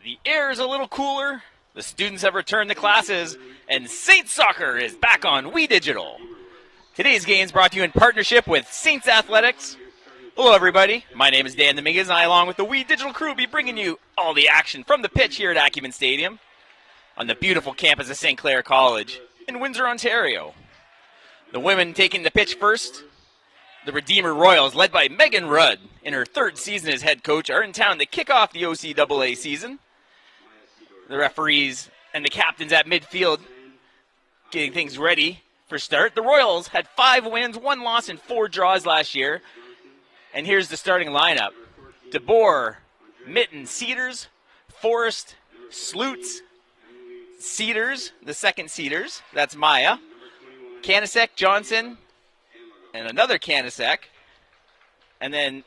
The air is a little cooler, the students have returned to classes, and Saints Soccer is back on We Digital. Today's game is brought to you in partnership with Saints Athletics. Hello everybody, my name is Dan Dominguez, and I, along with the We Digital crew, will be bringing you all the action from the pitch here at Acumen Stadium on the beautiful campus of St. Clair College in Windsor, Ontario. The women taking the pitch first, the Redeemer Royals, led by Megan Rudd in her third season as head coach, are in town to kick off the OCAA season. The referees and the captains at midfield getting things ready for start. The Royals had 5 wins, 1 loss, and 4 draws last year. And here's the starting lineup. DeBoer, Mitten, Cedars, Forrest, Sloots, Cedars, the second Cedars, that's Maya, Kanasek, Johnson, and another Kanasek. And then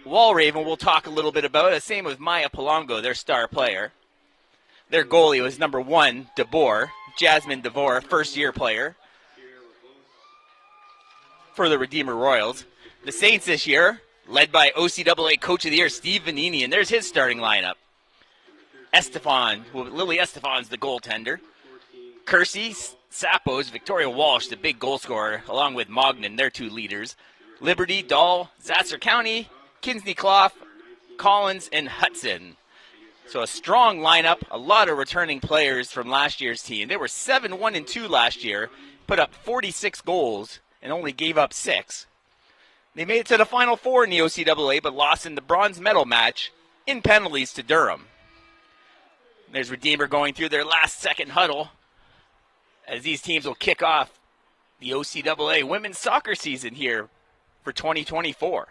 Walraven we'll talk a little bit about. The same with Maya Palongo, their star player. Their goalie was number 1, DeBoer, Jasmine DeVore, first-year player for the Redeemer Royals. The Saints this year, led by OCAA Coach of the Year, Steve Vanini, and there's his starting lineup. Estefan, Lily Estefan's the goaltender. Kersey, Sappos, Victoria Walsh, the big goal scorer, along with Mognan, their 2 leaders. Liberty, Dahl, Zasser County, Kinsley Clough, Collins, and Hudson. So a strong lineup, a lot of returning players from last year's team. They were 7-1-2 last year, put up 46 goals, and only gave up 6. They made it to the Final Four in the OCAA, but lost in the bronze medal match in penalties to Durham. There's Redeemer going through their last-second huddle as these teams will kick off the OCAA women's soccer season here for 2024.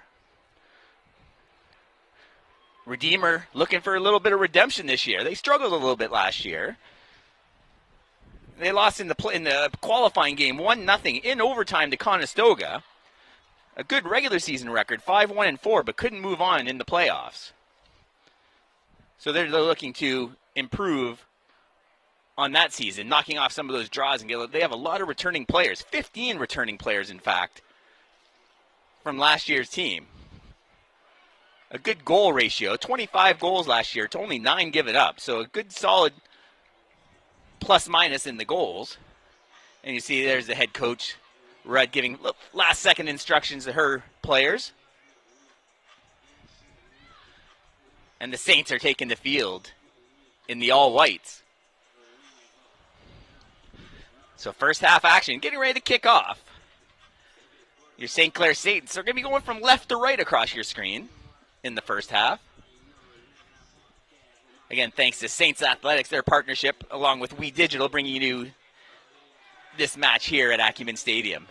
Redeemer looking for a little bit of redemption this year. They struggled a little bit last year. They lost in the qualifying game 1-0 in overtime to Conestoga. A good regular season record, 5-1-4, but couldn't move on in the playoffs. So they're looking to improve on that season, knocking off some of those draws. And they have a lot of returning players, 15 returning players, in fact, from last year's team. A good goal ratio, 25 goals last year to only 9 given up. So a good solid plus-minus in the goals. And you see there's the head coach, Rudd, giving last-second instructions to her players. And the Saints are taking the field in the all-whites. So first half action, getting ready to kick off. Your St. Clair Saints are going to be going from left to right across your screen in the first half. Again, thanks to Saints Athletics, their partnership, along with We Digital, bringing you this match here at Acumen Stadium.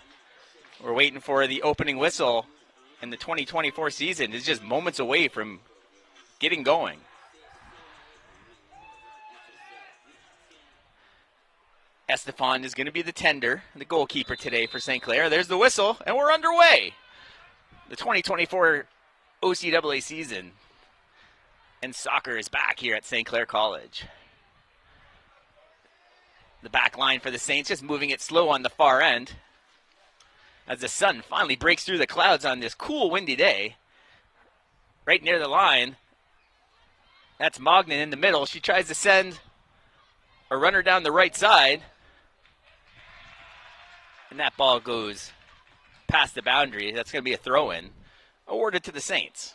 We're waiting for the opening whistle, and the 2024 season is just moments away from getting going. Estefan is going to be the tender, the goalkeeper today for St. Clair. There's the whistle, and we're underway. The 2024 OCAA season, and soccer is back here at St. Clair College. The back line for the Saints, just moving it slow on the far end as the sun finally breaks through the clouds on this cool, windy day. Right near the line, that's Mognan in the middle. She tries to send a runner down the right side, and that ball goes past the boundary. That's going to be a throw-in, awarded to the Saints.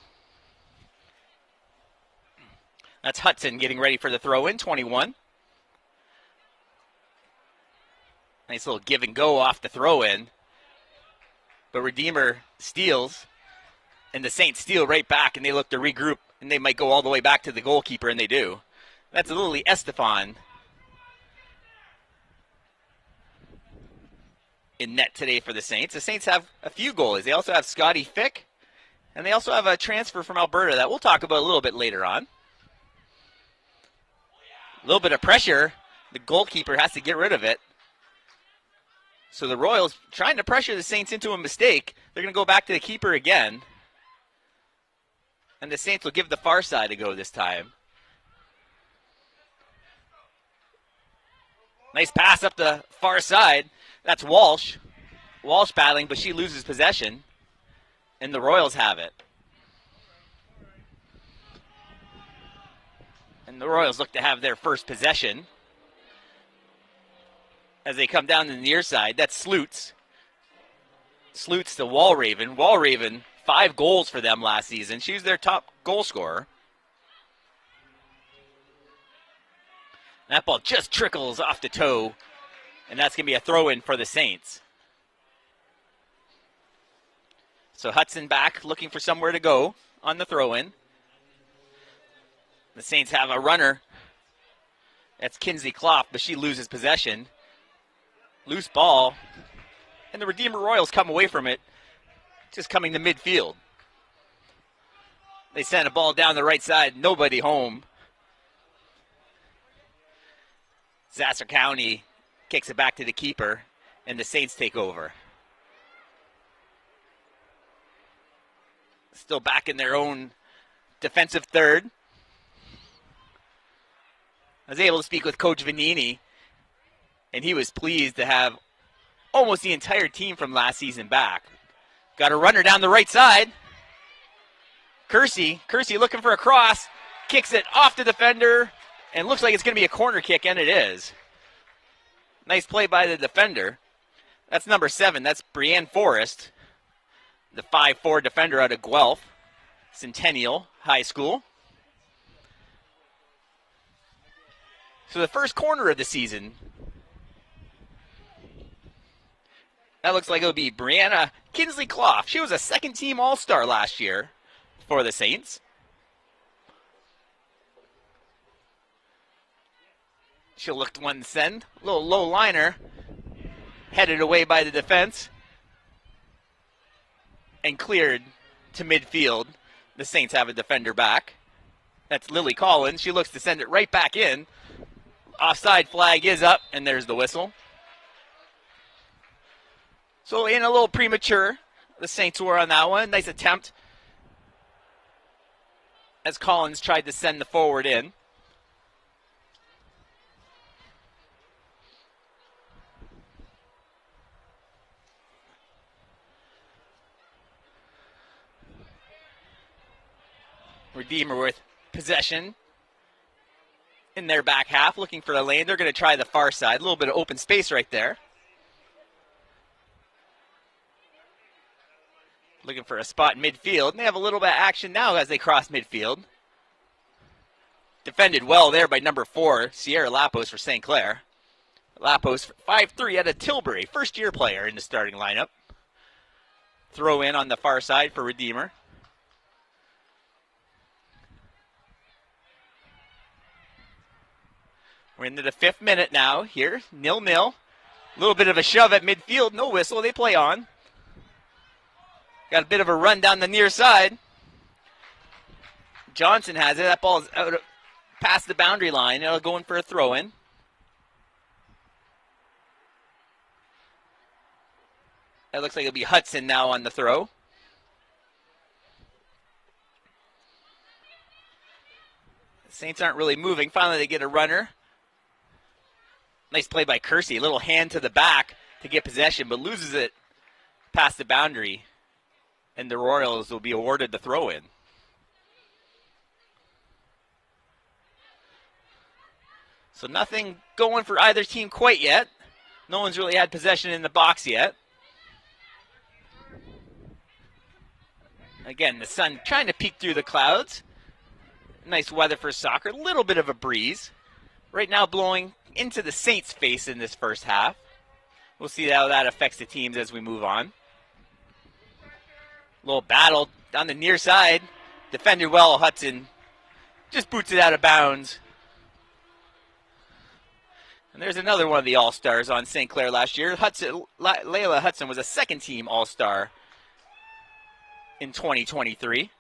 That's Hudson getting ready for the throw-in, 21. Nice little give and go off the throw-in. But Redeemer steals, and the Saints steal right back, and they look to regroup, and they might go all the way back to the goalkeeper, and they do. That's Lily Estefan in net today for the Saints. The Saints have a few goalies. They also have Scotty Fick, and they also have a transfer from Alberta that we'll talk about a little bit later on. A little bit of pressure. The goalkeeper has to get rid of it. So the Royals trying to pressure the Saints into a mistake. They're going to go back to the keeper again. And the Saints will give the far side a go this time. Nice pass up the far side. That's Walsh. Walsh battling, but she loses possession. And the Royals have it. And the Royals look to have their first possession as they come down to the near side. That's Sloots. Sloots to Walraven. Walraven, 5 goals for them last season. She was their top goal scorer. That ball just trickles off the toe, and that's going to be a throw-in for the Saints. So Hudson back looking for somewhere to go on the throw-in. The Saints have a runner. That's Kinsey Clough, but she loses possession. Loose ball. And the Redeemer Royals come away from it, just coming to midfield. They send a ball down the right side, nobody home. Zasser County kicks it back to the keeper, and the Saints take over. Still back in their own defensive third. I was able to speak with Coach Vanini, and he was pleased to have almost the entire team from last season back. Got a runner down the right side. Kersey looking for a cross, kicks it off the defender, and looks like it's going to be a corner kick, and it is. Nice play by the defender. That's number 7. That's Brianne Forrest, the 5'4" defender out of Guelph Centennial High School. So the first corner of the season, that looks like it'll be Brianna Kinsley Clough. She was a second-team All-Star last year for the Saints. She'll look to one send. A little low liner. Headed away by the defense. And cleared to midfield. The Saints have a defender back. That's Lily Collins. She looks to send it right back in. Offside flag is up, and there's the whistle. So in a little premature, the Saints were on that one. Nice attempt as Collins tried to send the forward in. Redeemer with possession in their back half, looking for the lane. They're going to try the far side. A little bit of open space right there. Looking for a spot in midfield. And they have a little bit of action now as they cross midfield. Defended well there by number 4, Sierra Lapos for St. Clair. Lapos, 5'3", out of Tilbury. First-year player in the starting lineup. Throw in on the far side for Redeemer. We're into the 5th minute now here. 0-0. A little bit of a shove at midfield. No whistle. They play on. Got a bit of a run down the near side. Johnson has it. That ball is out past the boundary line. It'll go in for a throw-in. That looks like it'll be Hudson now on the throw. The Saints aren't really moving. Finally, they get a runner. Nice play by Kersey. A little hand to the back to get possession, but loses it past the boundary. And the Royals will be awarded the throw-in. So nothing going for either team quite yet. No one's really had possession in the box yet. Again, the sun trying to peek through the clouds. Nice weather for soccer. A little bit of a breeze. Right now blowing into the Saints' face in this first half. We'll see how that affects the teams as we move on. Little battle on the near side. Defended well, Hudson. Just boots it out of bounds. And there's another one of the All-Stars on St. Clair last year. Layla Hudson was a second-team All-Star in 2023.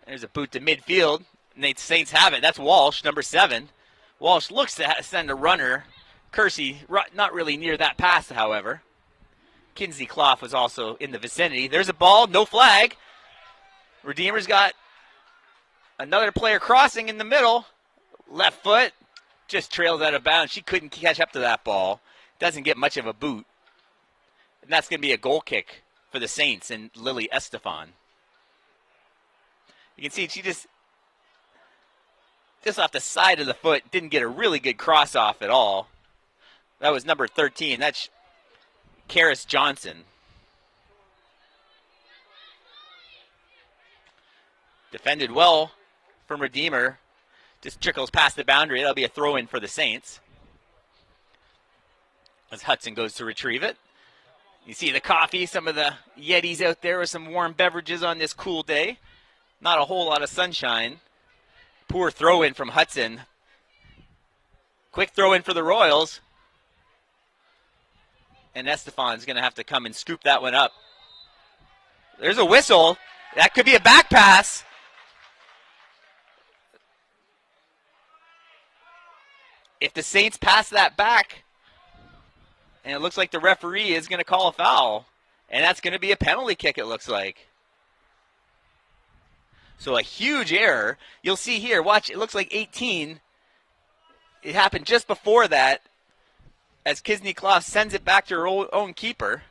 There's a boot to midfield. And the Saints have it. That's Walsh, number 7. Walsh looks to send a runner. Kersey, not really near that pass, however. Kinsey Clough was also in the vicinity. There's a ball, no flag. Redeemer's got another player crossing in the middle. Left foot, just trails out of bounds. She couldn't catch up to that ball. Doesn't get much of a boot. And that's going to be a goal kick for the Saints and Lily Estefan. You can see she just off the side of the foot, didn't get a really good cross off at all. That was number 13. That's Karis Johnson. Defended well from Redeemer. Just trickles past the boundary. That'll be a throw-in for the Saints. As Hudson goes to retrieve it. You see the coffee, some of the Yetis out there with some warm beverages on this cool day. Not a whole lot of sunshine. Poor throw-in from Hudson. Quick throw-in for the Royals. And Estefan's going to have to come and scoop that one up. There's a whistle. That could be a back pass. If the Saints pass that back, and it looks like the referee is going to call a foul, and that's going to be a penalty kick, it looks like. So a huge error. You'll see here, watch, it looks like 18. It happened just before that as Kisney-Kloff sends it back to her own keeper.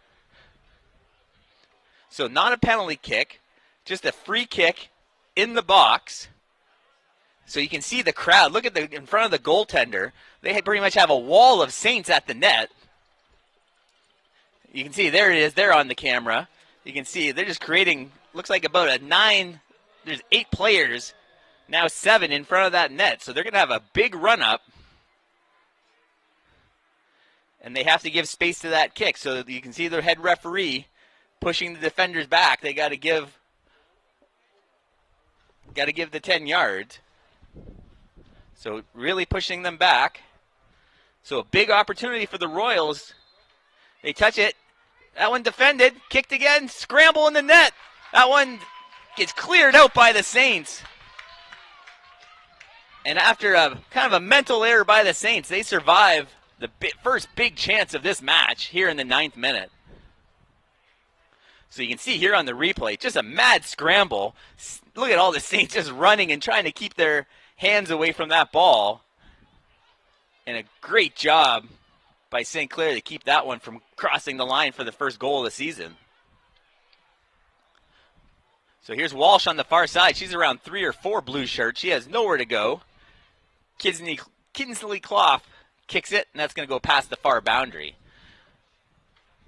So not a penalty kick, just a free kick in the box. So you can see the crowd. Look at in front of the goaltender. They pretty much have a wall of Saints at the net. You can see, there it is. They're on the camera. You can see they're just creating, looks like about a 9. There's 8 players, now 7 in front of that net. So they're going to have a big run-up. And they have to give space to that kick. So you can see the head referee pushing the defenders back. They got to give the 10 yards. So really pushing them back. So a big opportunity for the Royals. They touch it. That one defended. Kicked again. Scramble in the net. That one gets cleared out by the Saints. And after a kind of a mental error by the Saints, they survive the first big chance of this match here in the 9th minute. So you can see here on the replay, just a mad scramble. Look at all the Saints just running and trying to keep their hands away from that ball. And a great job by St. Clair to keep that one from crossing the line for the first goal of the season. So here's Walsh on the far side. She's around 3 or 4 blue shirts. She has nowhere to go. Kinsley-Kloff kicks it, and that's going to go past the far boundary.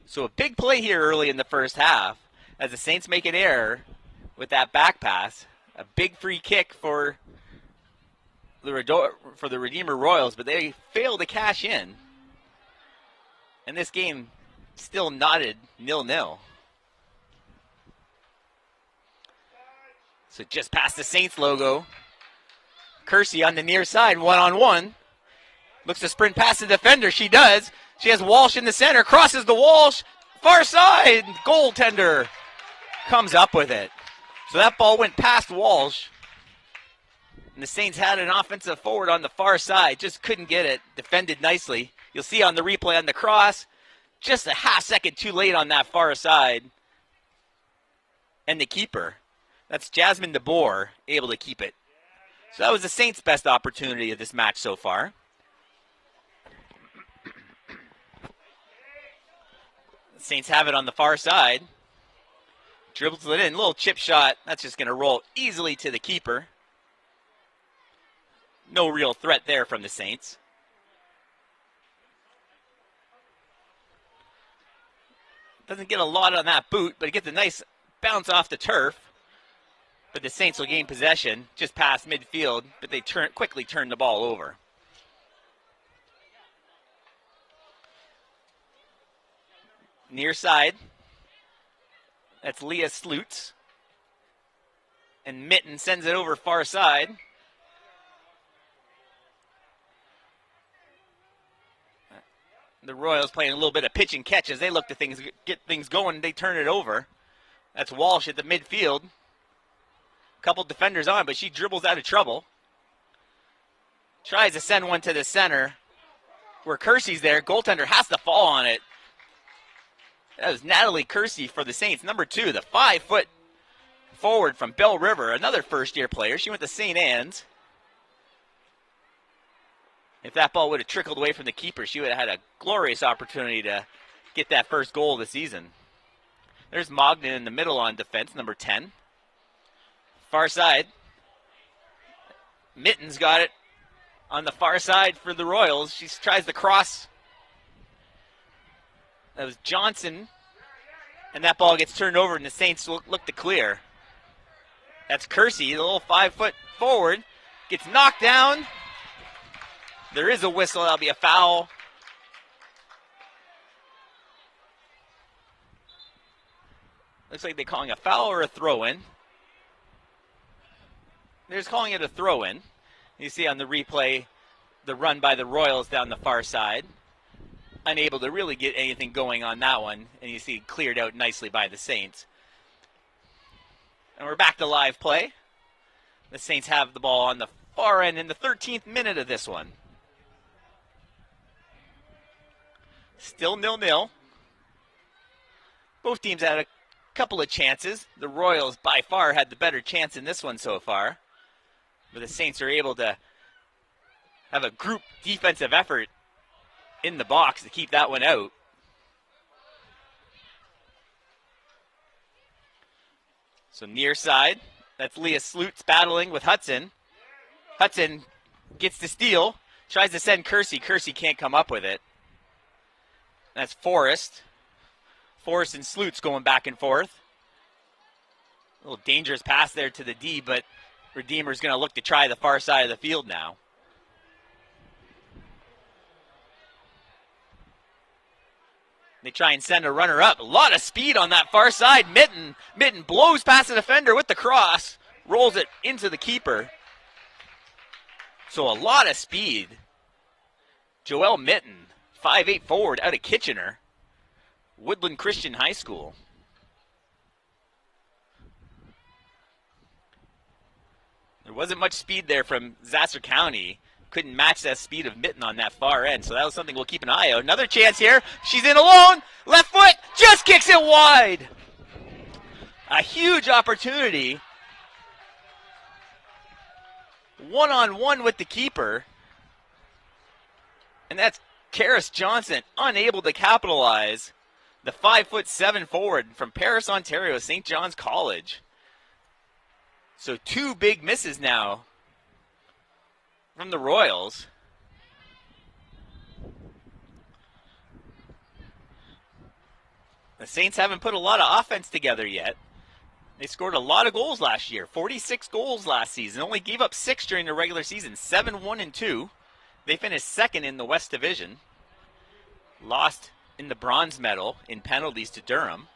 So a big play here early in the first half as the Saints make an error with that back pass. A big free kick for the Redeemer Royals, but they fail to cash in. And this game still knotted 0-0. So just past the Saints logo. Kersey on the near side, one-on-one. Looks to sprint past the defender. She does. She has Walsh in the center. Crosses the Walsh. Far side. Goaltender comes up with it. So that ball went past Walsh. And the Saints had an offensive forward on the far side. Just couldn't get it. Defended nicely. You'll see on the replay on the cross. Just a half second too late on that far side. And the keeper. That's Jasmine DeBoer able to keep it. So that was the Saints' best opportunity of this match so far. The Saints have it on the far side. Dribbles it in. Little chip shot. That's just going to roll easily to the keeper. No real threat there from the Saints. Doesn't get a lot on that boot, but it gets a nice bounce off the turf. But the Saints will gain possession just past midfield, but they quickly turn the ball over. Near side, that's Leah Slutz. And Mitten sends it over far side. The Royals playing a little bit of pitch and catch as they look to get things going. They turn it over. That's Walsh at the midfield. Couple defenders on, but she dribbles out of trouble. Tries to send one to the center where Kersey's there. Goaltender has to fall on it. That was Natalie Kersey for the Saints. Number 2, the 5-foot forward from Bell River, another first-year player. She went to St. Anne's. If that ball would have trickled away from the keeper, she would have had a glorious opportunity to get that first goal of the season. There's Mogden in the middle on defense, number 10. Far side. Mitten's got it on the far side for the Royals. She tries the cross. That was Johnson. And that ball gets turned over, and the Saints look to clear. That's Kersey, the little 5-foot forward. Gets knocked down. There is a whistle. That'll be a foul. Looks like they're calling a foul or a throw-in. They're just calling it a throw-in. You see on the replay the run by the Royals down the far side. Unable to really get anything going on that one. And you see it cleared out nicely by the Saints. And we're back to live play. The Saints have the ball on the far end in the 13th minute of this one. Still 0-0. Both teams had a couple of chances. The Royals by far had the better chance in this one so far. But the Saints are able to have a group defensive effort in the box to keep that one out. So near side, that's Leah Slutz battling with Hudson. Hudson gets the steal, tries to send Kersey. Kersey can't come up with it. That's Forrest. Forrest and Slutz going back and forth. A little dangerous pass there to the D, but Redeemer's going to look to try the far side of the field now. They try and send a runner up. A lot of speed on that far side. Mitten blows past the defender with the cross. Rolls it into the keeper. So a lot of speed. Joelle Mitten, 5'8" forward out of Kitchener. Woodland Christian High School. There wasn't much speed there from Zaster County. Couldn't match that speed of Mitten on that far end, so that was something we'll keep an eye on. Another chance here. She's in alone. Left foot, just kicks it wide. A huge opportunity. One-on-one with the keeper. And that's Karis Johnson, unable to capitalize. The 5'7" forward from Paris, Ontario, St. John's College. So two big misses now from the Royals. The Saints haven't put a lot of offense together yet. They scored a lot of goals last year. 46 goals last season. Only gave up 6 during the regular season. 7-1-2. They finished second in the West Division. Lost in the bronze medal in penalties to Durham.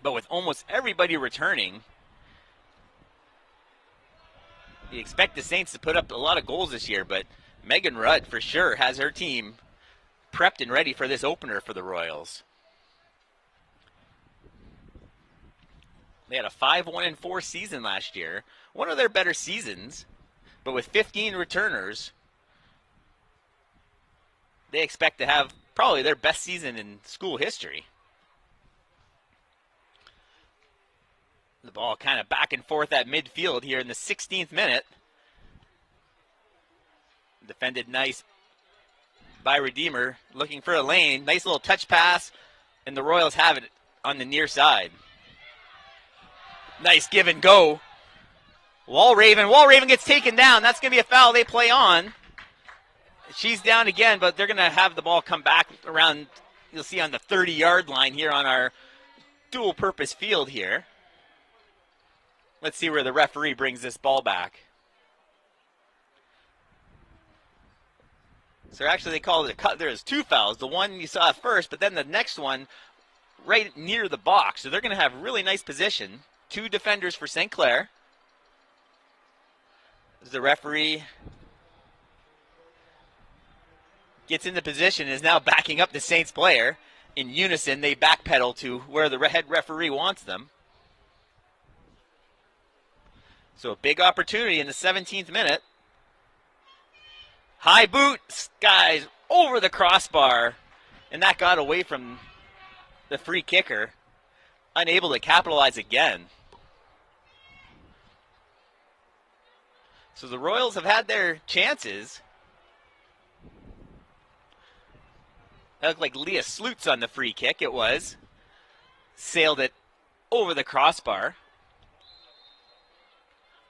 But with almost everybody returning, you expect the Saints to put up a lot of goals this year, but Megan Rudd for sure has her team prepped and ready for this opener for the Royals. They had a 5-1-4 season last year. One of their better seasons, but with 15 returners, they expect to have probably their best season in school history. The ball kind of back and forth at midfield here in the 16th minute. Defended nice by Redeemer, looking for a lane. Nice little touch pass, and the Royals have it on the near side. Nice give and go. Walraven gets taken down. That's going to be a foul. They play on. She's down again, but they're going to have the ball come back around, you'll see on the 30-yard line here on our dual-purpose field here. Let's see where the referee brings this ball back. So actually they called it a cut. There's 2 fouls. The one you saw at first, but then the next one right near the box. So they're going to have really nice position. 2 defenders for St. Clair. As the referee gets into position, is now backing up the Saints player. In unison, they backpedal to where the head referee wants them. So a big opportunity in the 17th minute. High boot, skies over the crossbar, and that got away from the free kicker. Unable to capitalize again. So the Royals have had their chances. That looked like Leah Slutz on the free kick. It was. Sailed it over the crossbar.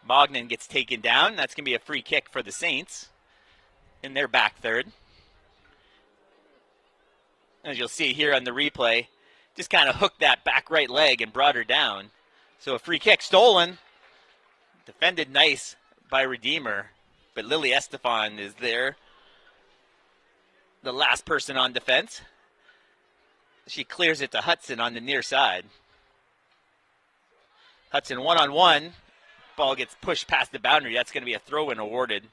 Bognan gets taken down. That's going to be a free kick for the Saints in their back third. As you'll see here on the replay, just kind of hooked that back right leg and brought her down. So a free kick stolen. Defended nice by Redeemer, but Lily Estefan is there. The last person on defense. She clears it to Hudson on the near side. Hudson one-on-one. Ball gets pushed past the boundary. That's going to be a throw-in awarded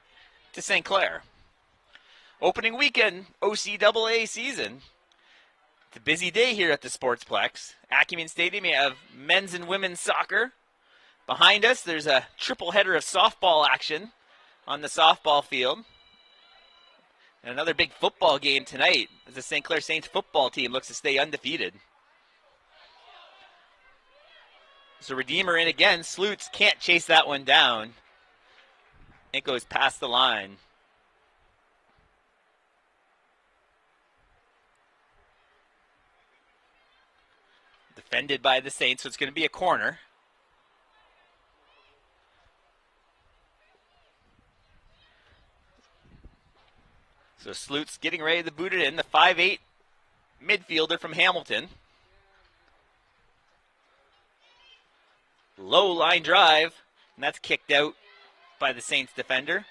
to St. Clair. Opening weekend, OCAA season. It's a busy day here at the Sportsplex. Acumen Stadium, you have men's and women's soccer. Behind us, there's a triple header of softball action on the softball field. And another big football game tonight as the St. Clair Saints football team looks to stay undefeated. So Redeemer in again. Slutes can't chase that one down. It goes past the line. Defended by the Saints, so it's going to be a corner. So Slutes getting ready to boot it in. The 5'8" midfielder from Hamilton. Low line drive, and that's kicked out by the Saints defender.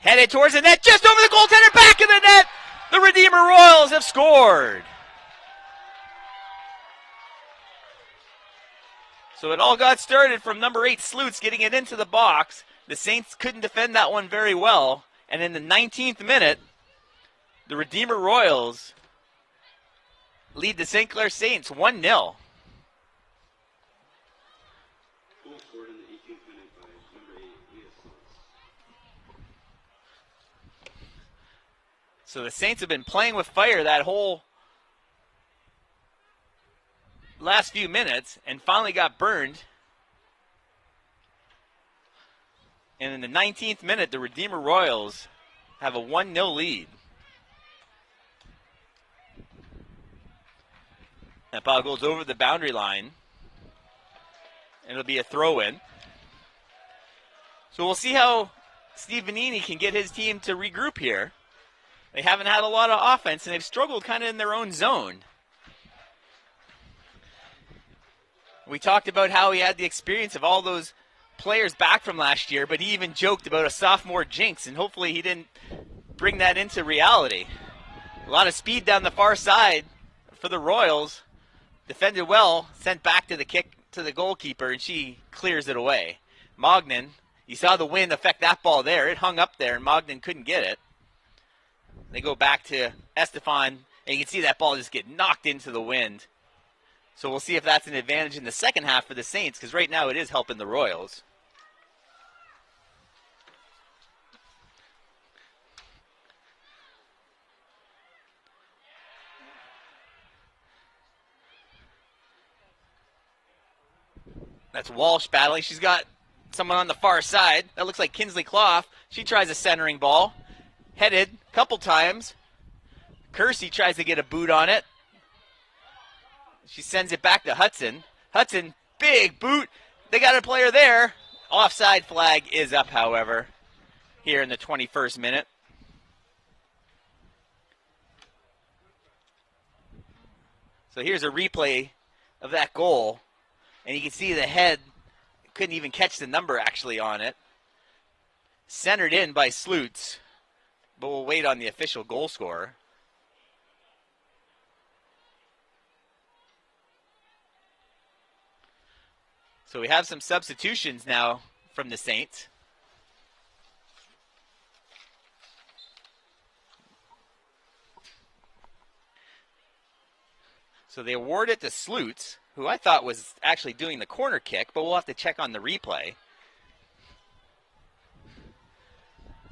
Headed towards the net, just over the goaltender, back of the net. The Redeemer Royals have scored. So it all got started from number 8, Slutes, getting it into the box. The Saints couldn't defend that one very well. And in the 19th minute, the Redeemer Royals lead the St. Clair Saints 1-0. So the Saints have been playing with fire that whole last few minutes and finally got burned. And in the 19th minute, the Redeemer Royals have a 1-0 lead. That ball goes over the boundary line. And it'll be a throw-in. So we'll see how Steve Vanini can get his team to regroup here. They haven't had a lot of offense, and they've struggled kind of in their own zone. We talked about how he had the experience of all those players back from last year, but he even joked about a sophomore jinx, and hopefully he didn't bring that into reality. A lot of speed down the far side for the Royals. Defended well, sent back to the kick to the goalkeeper, and she clears it away. Mognan, you saw the wind affect that ball there. It hung up there, and Mognan couldn't get it. They go back to Estefan, and you can see that ball just get knocked into the wind. So we'll see if that's an advantage in the second half for the Saints, because right now it is helping the Royals. That's Walsh battling. She's got someone on the far side. That looks like Kinsley Clough. She tries a centering ball. Headed a couple times. Kersey tries to get a boot on it. She sends it back to Hudson. Hudson, big boot. They got a player there. Offside flag is up, however, here in the 21st minute. So here's a replay of that goal. And you can see the head couldn't even catch the number actually on it. Centered in by Slutes. But we'll wait on the official goal scorer. So we have some substitutions now from the Saints. So they award it to Slutes, who I thought was actually doing the corner kick, but we'll have to check on the replay.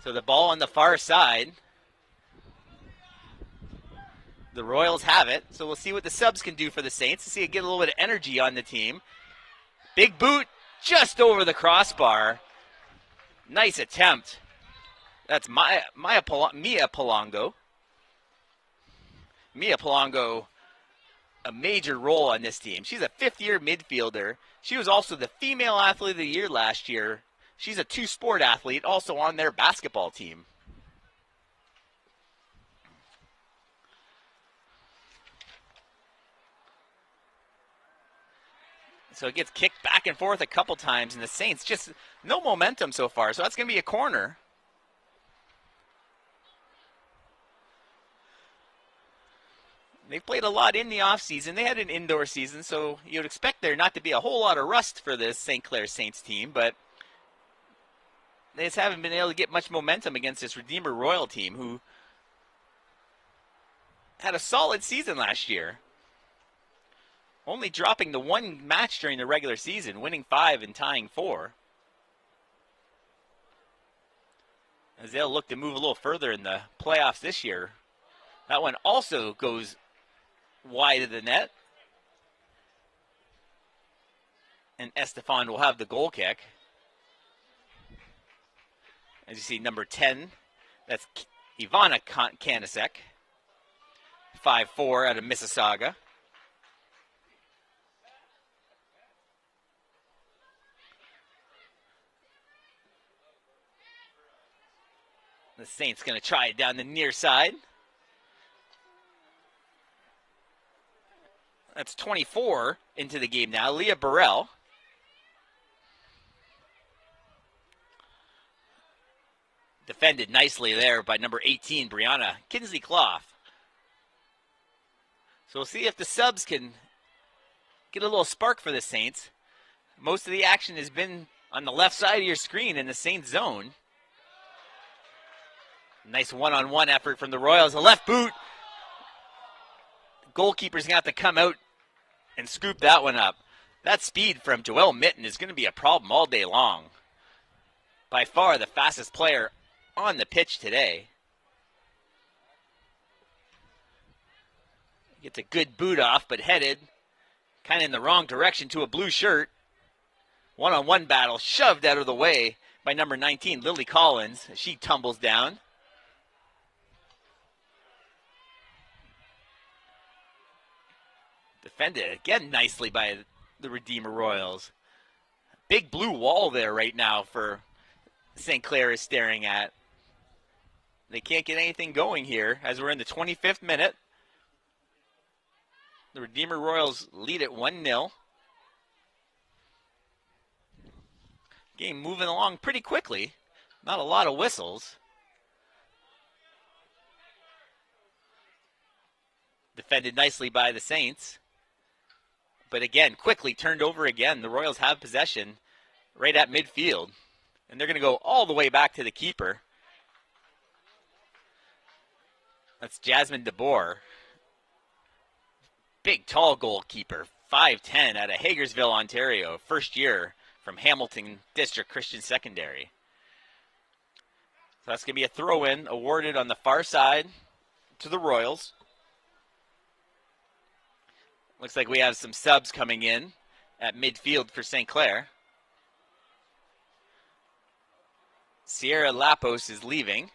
So the ball on the far side. The Royals have it. So we'll see what the subs can do for the Saints to see it get a little bit of energy on the team. Big boot just over the crossbar. Nice attempt. That's Mia Polongo. Mia Polongo, a major role on this team. She's a fifth-year midfielder. She was also the female athlete of the year last year. She's a two-sport athlete, also on their basketball team. So it gets kicked back and forth a couple times, and the Saints just no momentum so far. So that's going to be a corner. They've played a lot in the offseason. They had an indoor season, so you'd expect there not to be a whole lot of rust for this St. Clair Saints team, but they just haven't been able to get much momentum against this Redeemer Royal team, who had a solid season last year. Only dropping the one match during the regular season, winning 5 and tying 4. As they'll look to move a little further in the playoffs this year. That one also goes wide of the net. And Estefan will have the goal kick. As you see, number 10, that's Ivana Kanasek. 5'4" out of Mississauga. The Saints going to try it down the near side. That's 24 into the game now. Leah Burrell. Defended nicely there by number 18, Brianna Kinsley-Clough. So we'll see if the subs can get a little spark for the Saints. Most of the action has been on the left side of your screen in the Saints zone. Nice one-on-one effort from the Royals. A left boot. The goalkeeper's going to have to come out and scoop that one up. That speed from Joelle Mitten is going to be a problem all day long. By far the fastest player on the pitch today. Gets a good boot off, but headed kind of in the wrong direction to a blue shirt. One-on-one battle shoved out of the way by number 19, Lily Collins. She tumbles down. Defended again nicely by the Redeemer Royals. Big blue wall there right now for St. Clair is staring at. They can't get anything going here as we're in the 25th minute. The Redeemer Royals lead at 1-0. Game moving along pretty quickly. Not a lot of whistles. Defended nicely by the Saints. But again, quickly turned over again. The Royals have possession right at midfield. And they're going to go all the way back to the keeper. That's Jasmine DeBoer. Big, tall goalkeeper. 5'10" out of Hagersville, Ontario. First year from Hamilton District Christian Secondary. So that's going to be a throw-in awarded on the far side to the Royals. Looks like we have some subs coming in at midfield for St. Clair. Sierra Lapos is leaving.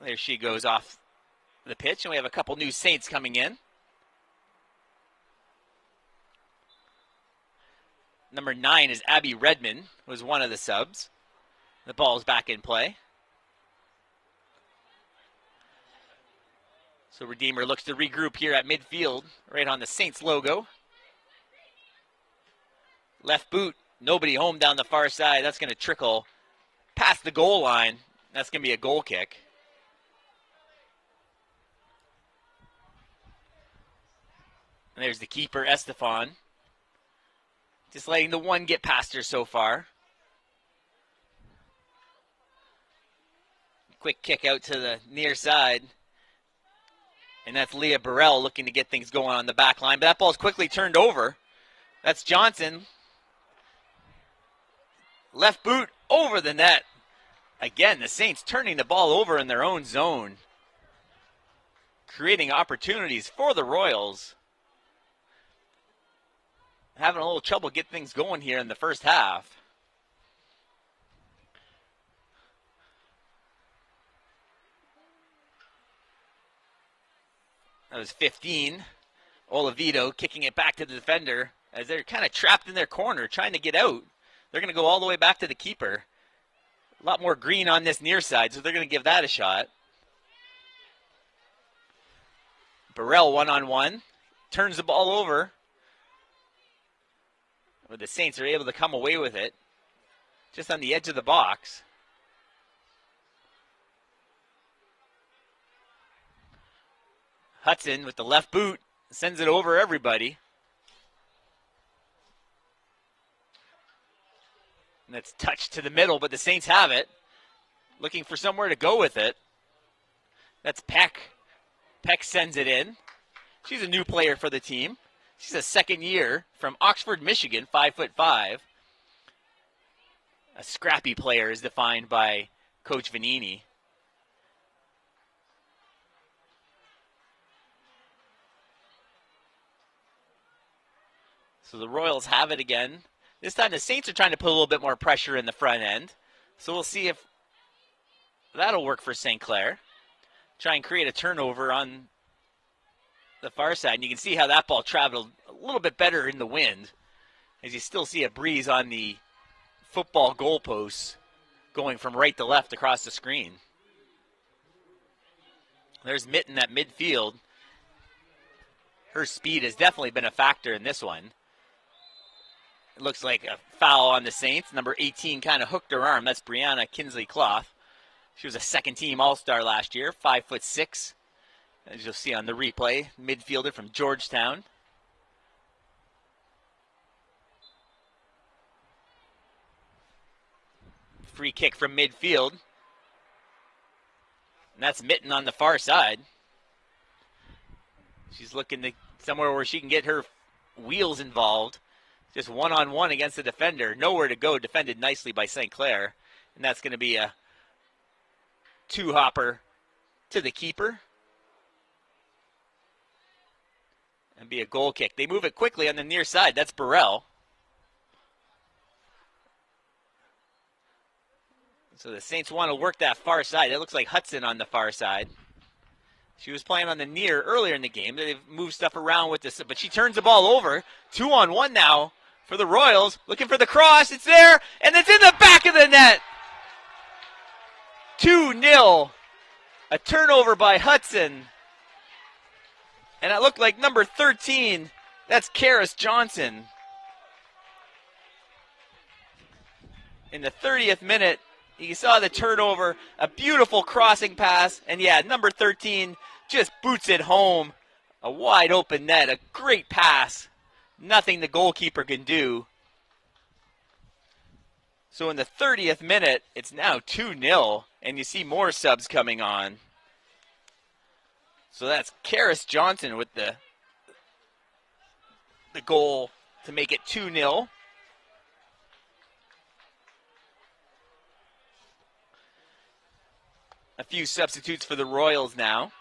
There she goes off the pitch, and we have a couple new Saints coming in. Number 9 is Abby Redmond, was one of the subs. The ball's back in play. So Redeemer looks to regroup here at midfield, right on the Saints logo. Left boot, nobody home down the far side. That's going to trickle past the goal line. That's going to be a goal kick. And there's the keeper, Estefan. Just letting the one get past her so far. Quick kick out to the near side. And that's Leah Burrell looking to get things going on the back line. But that ball's quickly turned over. That's Johnson. Left boot over the net. Again, the Saints turning the ball over in their own zone. Creating opportunities for the Royals. Having a little trouble getting things going here in the first half. That was 15 Olivito kicking it back to the defender as they're kind of trapped in their corner trying to get out. They're going to go all the way back to the keeper. A lot more green on this near side, so they're going to give that a shot. Burrell one-on-one. Turns the ball over. But the Saints are able to come away with it. Just on the edge of the box. Hudson with the left boot sends it over everybody. And it's touched to the middle, but the Saints have it. Looking for somewhere to go with it. That's Peck. Peck sends it in. She's a new player for the team. She's a second year from Oxford, Michigan, 5'5". A scrappy player is defined by Coach Vanini. So the Royals have it again. This time the Saints are trying to put a little bit more pressure in the front end. So we'll see if that'll work for St. Clair. Try and create a turnover on the far side. And you can see how that ball traveled a little bit better in the wind, as you still see a breeze on the football goalposts going from right to left across the screen. There's Mitten at midfield. Her speed has definitely been a factor in this one. It looks like a foul on the Saints. Number 18 kind of hooked her arm. That's Brianna Kinsley-Clough. She was a second-team All-Star last year, 5'6". As you'll see on the replay, midfielder from Georgetown. Free kick from midfield. And that's Mitten on the far side. She's looking to somewhere where she can get her wheels involved. Just one-on-one against the defender. Nowhere to go. Defended nicely by St. Clair. And that's going to be a two-hopper to the keeper. And be a goal kick. They move it quickly on the near side. That's Burrell. So the Saints want to work that far side. It looks like Hudson on the far side. She was playing on the near earlier in the game. They've moved stuff around with this, but she turns the ball over. 2-on-1 now for the Royals. Looking for the cross. It's there, and it's in the back of the net. 2-0. A turnover by Hudson. And it looked like number 13, that's Karis Johnson. In the 30th minute, you saw the turnover, a beautiful crossing pass, and yeah, number 13 just boots it home. A wide open net, a great pass. Nothing the goalkeeper can do. So in the 30th minute, it's now 2-0, and you see more subs coming on. So that's Karis Johnson with the goal to make it 2-0. A few substitutes for the Royals now.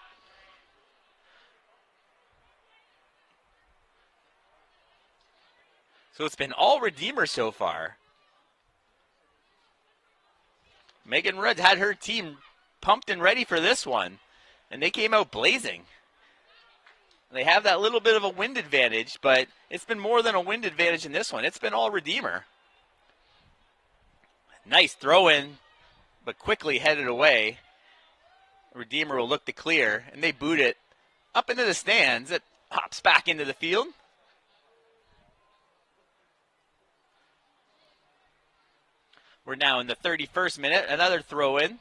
So it's been all Redeemer so far. Megan Rudd had her team pumped and ready for this one, and they came out blazing. They have that little bit of a wind advantage, but it's been more than a wind advantage in this one. It's been all Redeemer. Nice throw in, but quickly headed away. Redeemer will look to clear, and they boot it up into the stands. It hops back into the field. We're now in the 31st minute. Another throw in.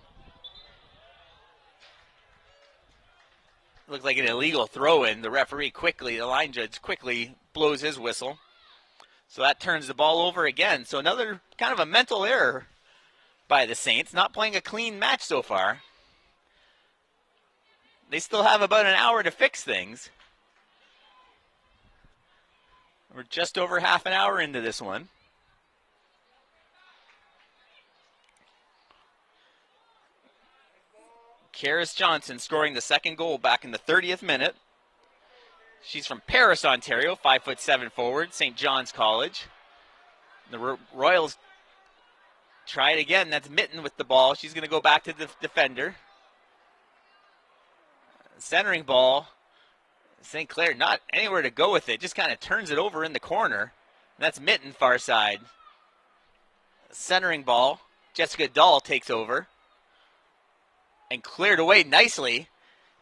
Looks like an illegal throw in. The referee quickly, the line judge quickly blows his whistle. So that turns the ball over again. So another kind of a mental error by the Saints. Not playing a clean match so far. They still have about an hour to fix things. We're just over half an hour into this one. Karis Johnson scoring the second goal back in the 30th minute. She's from Paris, Ontario, 5'7" forward, St. John's College. The Royals try it again. That's Mitten with the ball. She's going to go back to the defender. Centering ball St. Clair not anywhere to go with it, just kind of turns it over in the corner. And that's Mitten, far side. Centering ball. Jessica Dahl takes over. And cleared away nicely.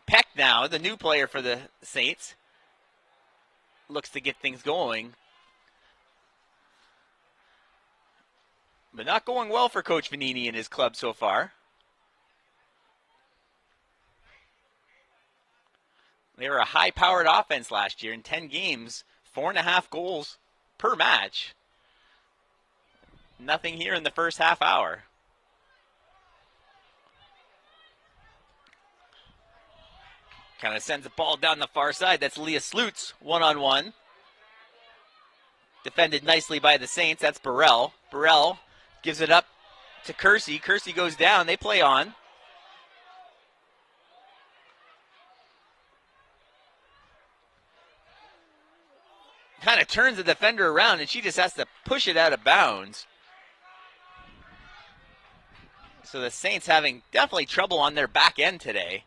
Peck now, the new player for the Saints, looks to get things going. But not going well for Coach Vanini and his club so far. They were a high-powered offense last year in 10 games, 4.5 goals per match. Nothing here in the first half hour. Kind of sends the ball down the far side. That's Leah Slutz, one-on-one. Defended nicely by the Saints. That's Burrell. Burrell gives it up to Kersey. Kersey goes down. They play on. Kind of turns the defender around, and she just has to push it out of bounds. So the Saints having definitely trouble on their back end today.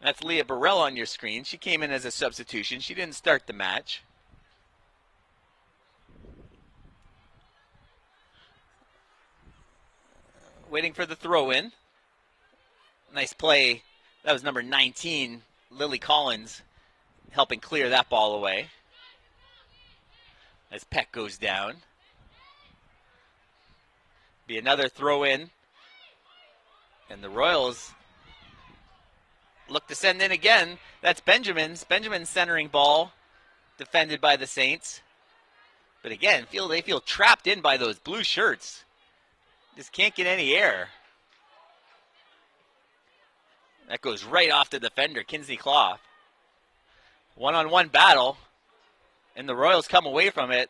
That's Leah Burrell on your screen. She came in as a substitution. She didn't start the match. Waiting for the throw-in. Nice play. That was number 19, Lily Collins, helping clear that ball away. As Peck goes down. Be another throw-in. And the Royals look to send in again. That's Benjamin's. Benjamin's centering ball. Defended by the Saints. But again, they feel trapped in by those blue shirts. Just can't get any air. That goes right off the defender, Kinsey Clough. One-on-one battle. And the Royals come away from it,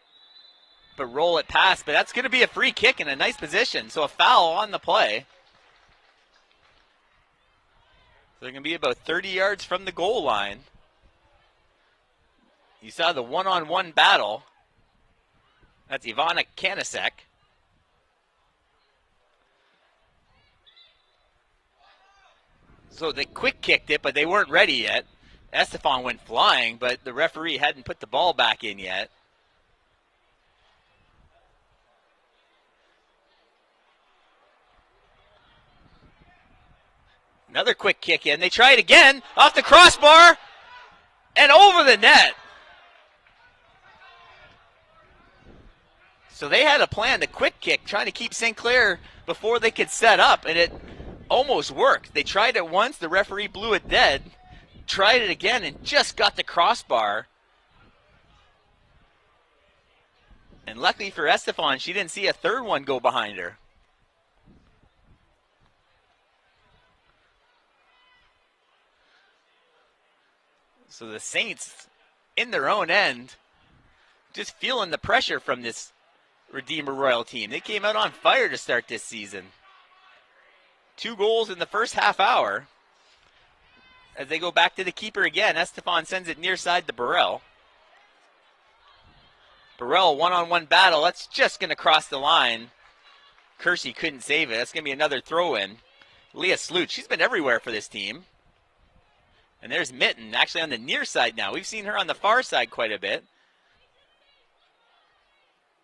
but roll it past. But that's going to be a free kick in a nice position. So a foul on the play. So they're going to be about 30 yards from the goal line. You saw the one-on-one battle. That's Ivana Kanasek. So they quick kicked it, but they weren't ready yet. Estefan went flying, but the referee hadn't put the ball back in yet. Another quick kick in. They try it again, off the crossbar, and over the net. So they had a plan to quick kick, trying to keep St. Clair before they could set up, and it almost worked. They tried it once, the referee blew it dead. Tried it again and just got the crossbar. And luckily for Estefan, she didn't see a third one go behind her. So the Saints, in their own end, just feeling the pressure from this Redeemer Royal team. They came out on fire to start this season. 2 goals in the first half hour. As they go back to the keeper again, Estefan sends it near side to Burrell. Burrell, one-on-one battle. That's just going to cross the line. Kersey couldn't save it. That's going to be another throw-in. Leah Slutz, she's been everywhere for this team. And there's Mitten, actually on the near side now. We've seen her on the far side quite a bit.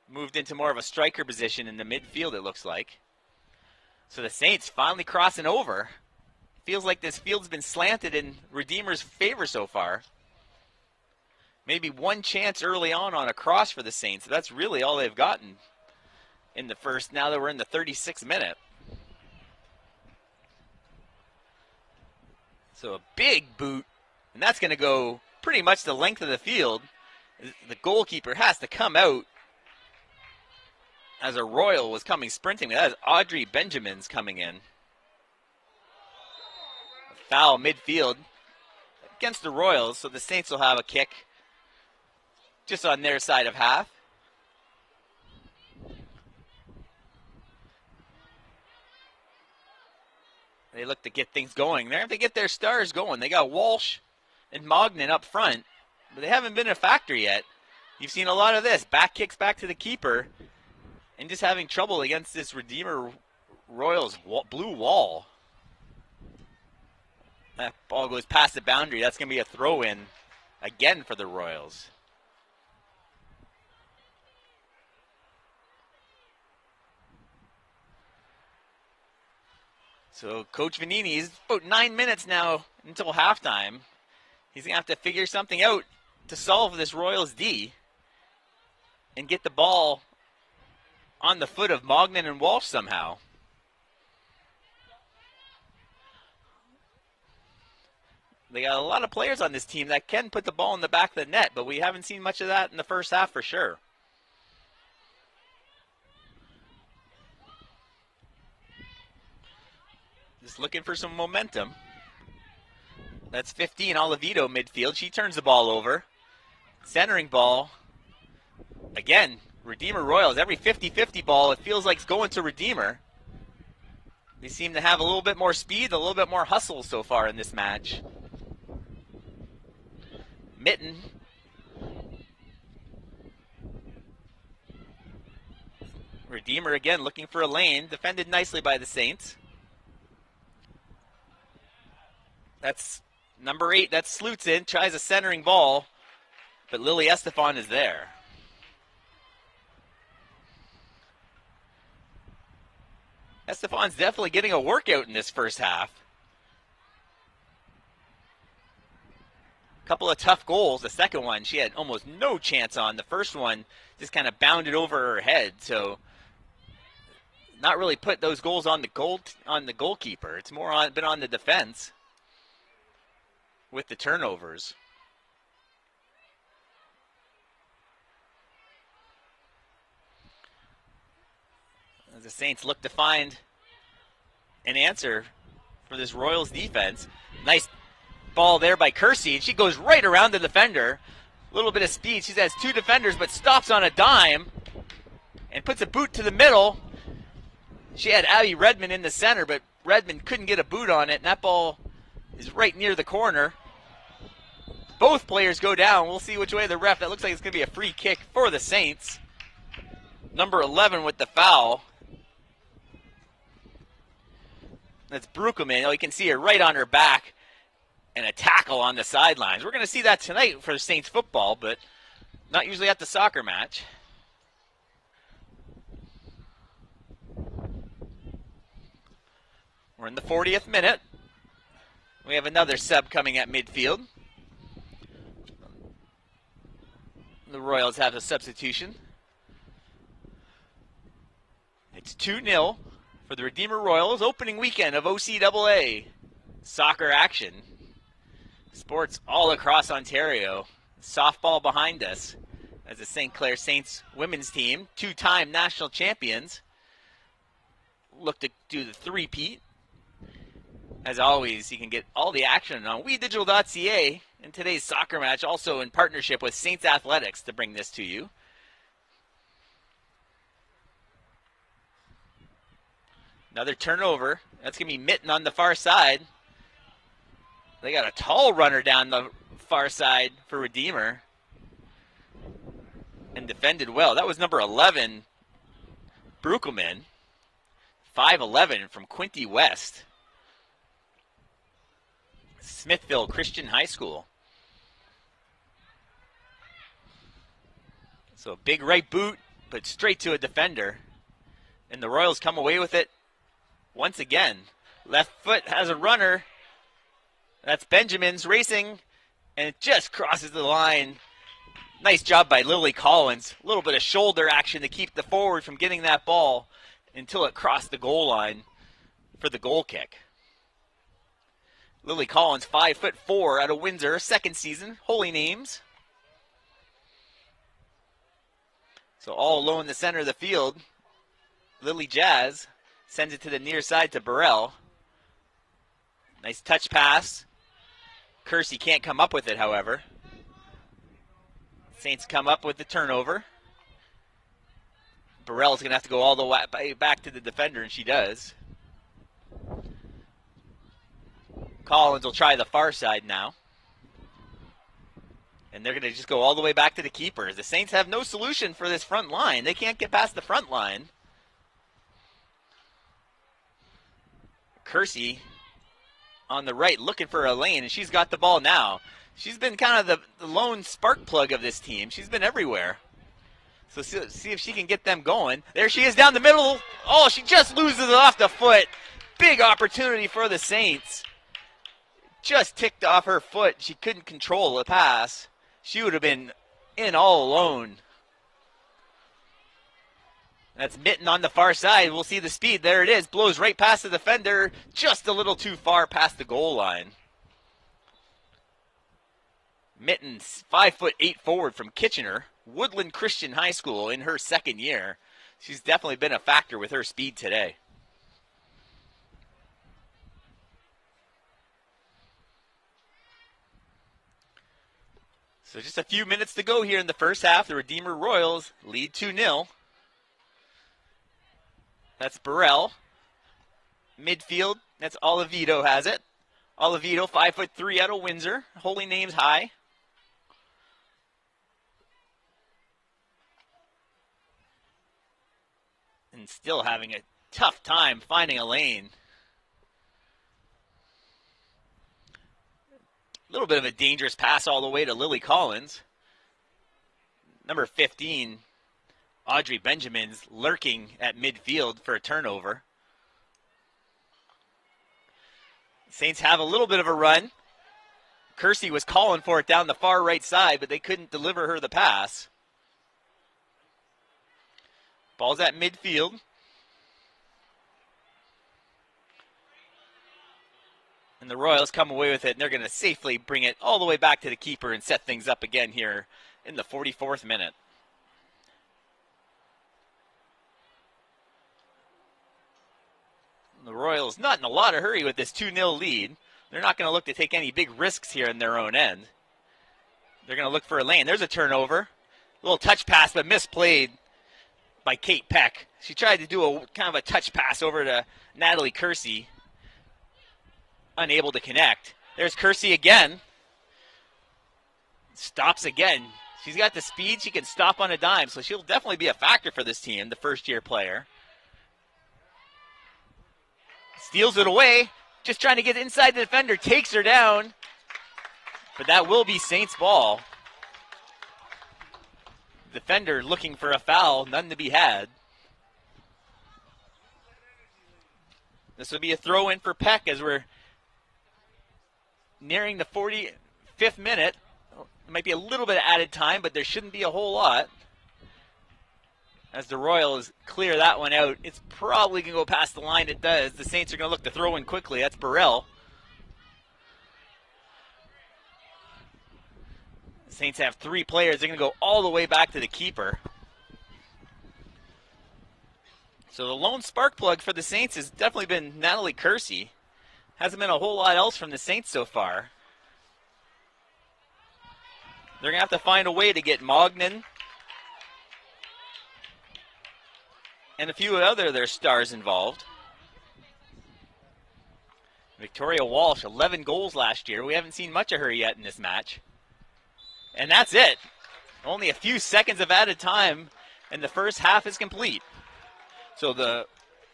Moved into more of a striker position in the midfield, it looks like. So the Saints finally crossing over. Feels like this field's been slanted in Redeemer's favor so far. Maybe one chance early on a cross for the Saints. That's really all they've gotten in the first, now that we're in the 36th minute. So a big boot, and that's going to go pretty much the length of the field. The goalkeeper has to come out as a Royal was coming sprinting. That is Audrey Benjamin's coming in. Foul midfield against the Royals, so the Saints will have a kick just on their side of half. They look to get things going. They have to get their stars going. They got Walsh and Mognan up front, but they haven't been a factor yet. You've seen a lot of this. Back kicks back to the keeper and just having trouble against this Redeemer Royals blue wall. That ball goes past the boundary. That's going to be a throw-in again for the Royals. So Coach Vanini is about 9 minutes now until halftime. He's going to have to figure something out to solve this Royals D and get the ball on the foot of Mognan and Walsh somehow. They got a lot of players on this team that can put the ball in the back of the net, but we haven't seen much of that in the first half for sure. Just looking for some momentum. That's 15, Olivito midfield. She turns the ball over. Centering ball. Again, Redeemer Royals. Every 50-50 ball, it feels like it's going to Redeemer. They seem to have a little bit more speed, a little bit more hustle so far in this match. Mitten. Redeemer again looking for a lane. Defended nicely by the Saints. That's number 8. That's Slutzen. Tries a centering ball. But Lily Estefan is there. Estefan's definitely getting a workout in this first half. Couple of tough goals. The second one she had almost no chance on. The first one just kind of bounded over her head. So not really put those goals on the goalkeeper. It's more been on the defense with the turnovers. As the Saints look to find an answer for this Royals defense. Nice ball there by Kersey, and she goes right around the defender. A little bit of speed. She has 2 defenders, but stops on a dime and puts a boot to the middle. She had Abby Redmond in the center, but Redmond couldn't get a boot on it, and that ball is right near the corner. Both players go down. We'll see which way the ref. That looks like it's going to be a free kick for the Saints. Number 11 with the foul. That's Brukelman. Oh, you can see her right on her back. And a tackle on the sidelines. We're going to see that tonight for Saints football, but not usually at the soccer match. We're in the 40th minute. We have another sub coming at midfield. The Royals have a substitution. It's 2-0 for the Redeemer Royals. Opening weekend of OCAA soccer action. Sports all across Ontario. Softball behind us as the St. Clair Saints women's team, 2-time national champions, look to do the three-peat. As always, you can get all the action on WeDigital.ca in today's soccer match, also in partnership with Saints Athletics to bring this to you. Another turnover. That's going to be Mitten on the far side. They got a tall runner down the far side for Redeemer. And defended well. That was number 11, Brukelman. 5'11" from Quinte West. Smithville Christian High School. So a big right boot, but straight to a defender. And the Royals come away with it once again. Left foot has a runner. That's Benjamin's racing, and it just crosses the line. Nice job by Lily Collins. A little bit of shoulder action to keep the forward from getting that ball until it crossed the goal line for the goal kick. Lily Collins, 5'4", out of Windsor, second season, Holy Names. So all alone in the center of the field, Lily Jazz sends it to the near side to Burrell. Nice touch pass. Kersey can't come up with it, however. Saints come up with the turnover. Burrell's going to have to go all the way back to the defender, and she does. Collins will try the far side now. And they're going to just go all the way back to the keepers. The Saints have no solution for this front line. They can't get past the front line. Kersey on the right looking for a lane, and she's got the ball now. She's been kind of the lone spark plug of this team. She's been everywhere. So see if she can get them going. There she is down the middle. Oh, she just loses it off the foot. Big opportunity for the Saints. Just ticked off her foot. She couldn't control the pass. She would have been in all alone. That's Mitten on the far side. We'll see the speed. There it is. Blows right past the defender. Just a little too far past the goal line. Mitten's 5'8" forward from Kitchener, Woodland Christian High School in her second year. She's definitely been a factor with her speed today. So just a few minutes to go here in the first half. The Redeemer Royals lead 2-0. That's Burrell. Midfield, that's Olivito has it. Olivito, 5'3" out of Windsor. Holy Names High. And still having a tough time finding a lane. A little bit of a dangerous pass all the way to Lily Collins. Number 15, Audrey Benjamin's lurking at midfield for a turnover. Saints have a little bit of a run. Kersey was calling for it down the far right side, but they couldn't deliver her the pass. Ball's at midfield. And the Royals come away with it, and they're going to safely bring it all the way back to the keeper and set things up again here in the 44th minute. The Royals not in a lot of hurry with this 2-0 lead. They're not going to look to take any big risks here in their own end. They're going to look for a lane. There's a turnover. A little touch pass, but misplayed by Kate Peck. She tried to do a kind of a touch pass over to Natalie Kersey. Unable to connect. There's Kersey again. Stops again. She's got the speed. She can stop on a dime, so she'll definitely be a factor for this team, the first-year player. Steals it away. Just trying to get inside the defender. Takes her down. But that will be Saints' ball. Defender looking for a foul. None to be had. This will be a throw-in for Peck as we're nearing the 45th minute. It might be a little bit of added time, but there shouldn't be a whole lot. As the Royals clear that one out, it's probably going to go past the line. It does. The Saints are going to look to throw in quickly. That's Burrell. The Saints have three players. They're going to go all the way back to the keeper. So the lone spark plug for the Saints has definitely been Natalie Kersey. Hasn't been a whole lot else from the Saints so far. They're going to have to find a way to get Mognan and a few other of their stars involved. Victoria Walsh, 11 goals last year. We haven't seen much of her yet in this match. And that's it. Only a few seconds of added time, and the first half is complete. So the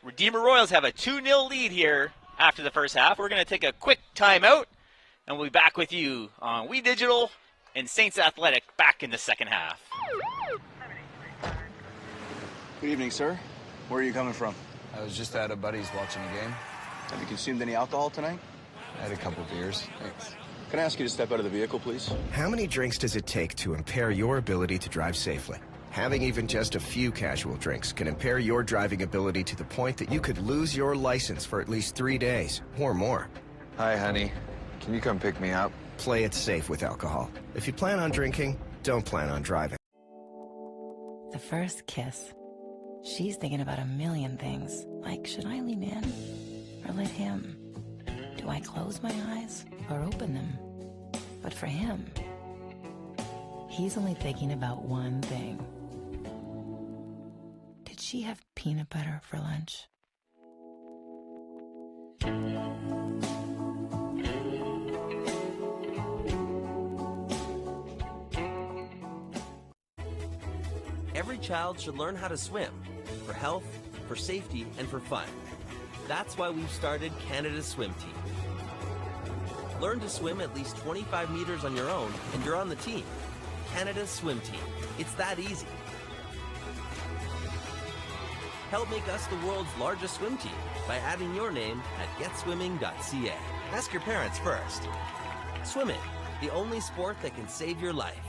Redeemer Royals have a 2-0 lead here after the first half. We're going to take a quick timeout, and we'll be back with you on We Digital and Saints Athletic back in the second half. Good evening, sir. Where are you coming from? I was just at a buddy's watching a game. Have you consumed any alcohol tonight? I had a couple beers. Thanks. Can I ask you to step out of the vehicle, please? How many drinks does it take to impair your ability to drive safely? Having even just a few casual drinks can impair your driving ability to the point that you could lose your license for at least 3 days or more. Hi, honey. Can you come pick me up? Play it safe with alcohol. If you plan on drinking, don't plan on driving. The first kiss. She's thinking about a million things, like should I lean in or let him? Do I close my eyes or open them? But for him, he's only thinking about one thing. Did she have peanut butter for lunch? Every child should learn how to swim, for health, for safety, and for fun. That's why we've started Canada's Swim Team. Learn to swim at least 25 meters on your own, and you're on the team. Canada's swim team. It's that easy. Help make us the world's largest swim team by adding your name at getswimming.ca. Ask your parents first. Swimming, the only sport that can save your life.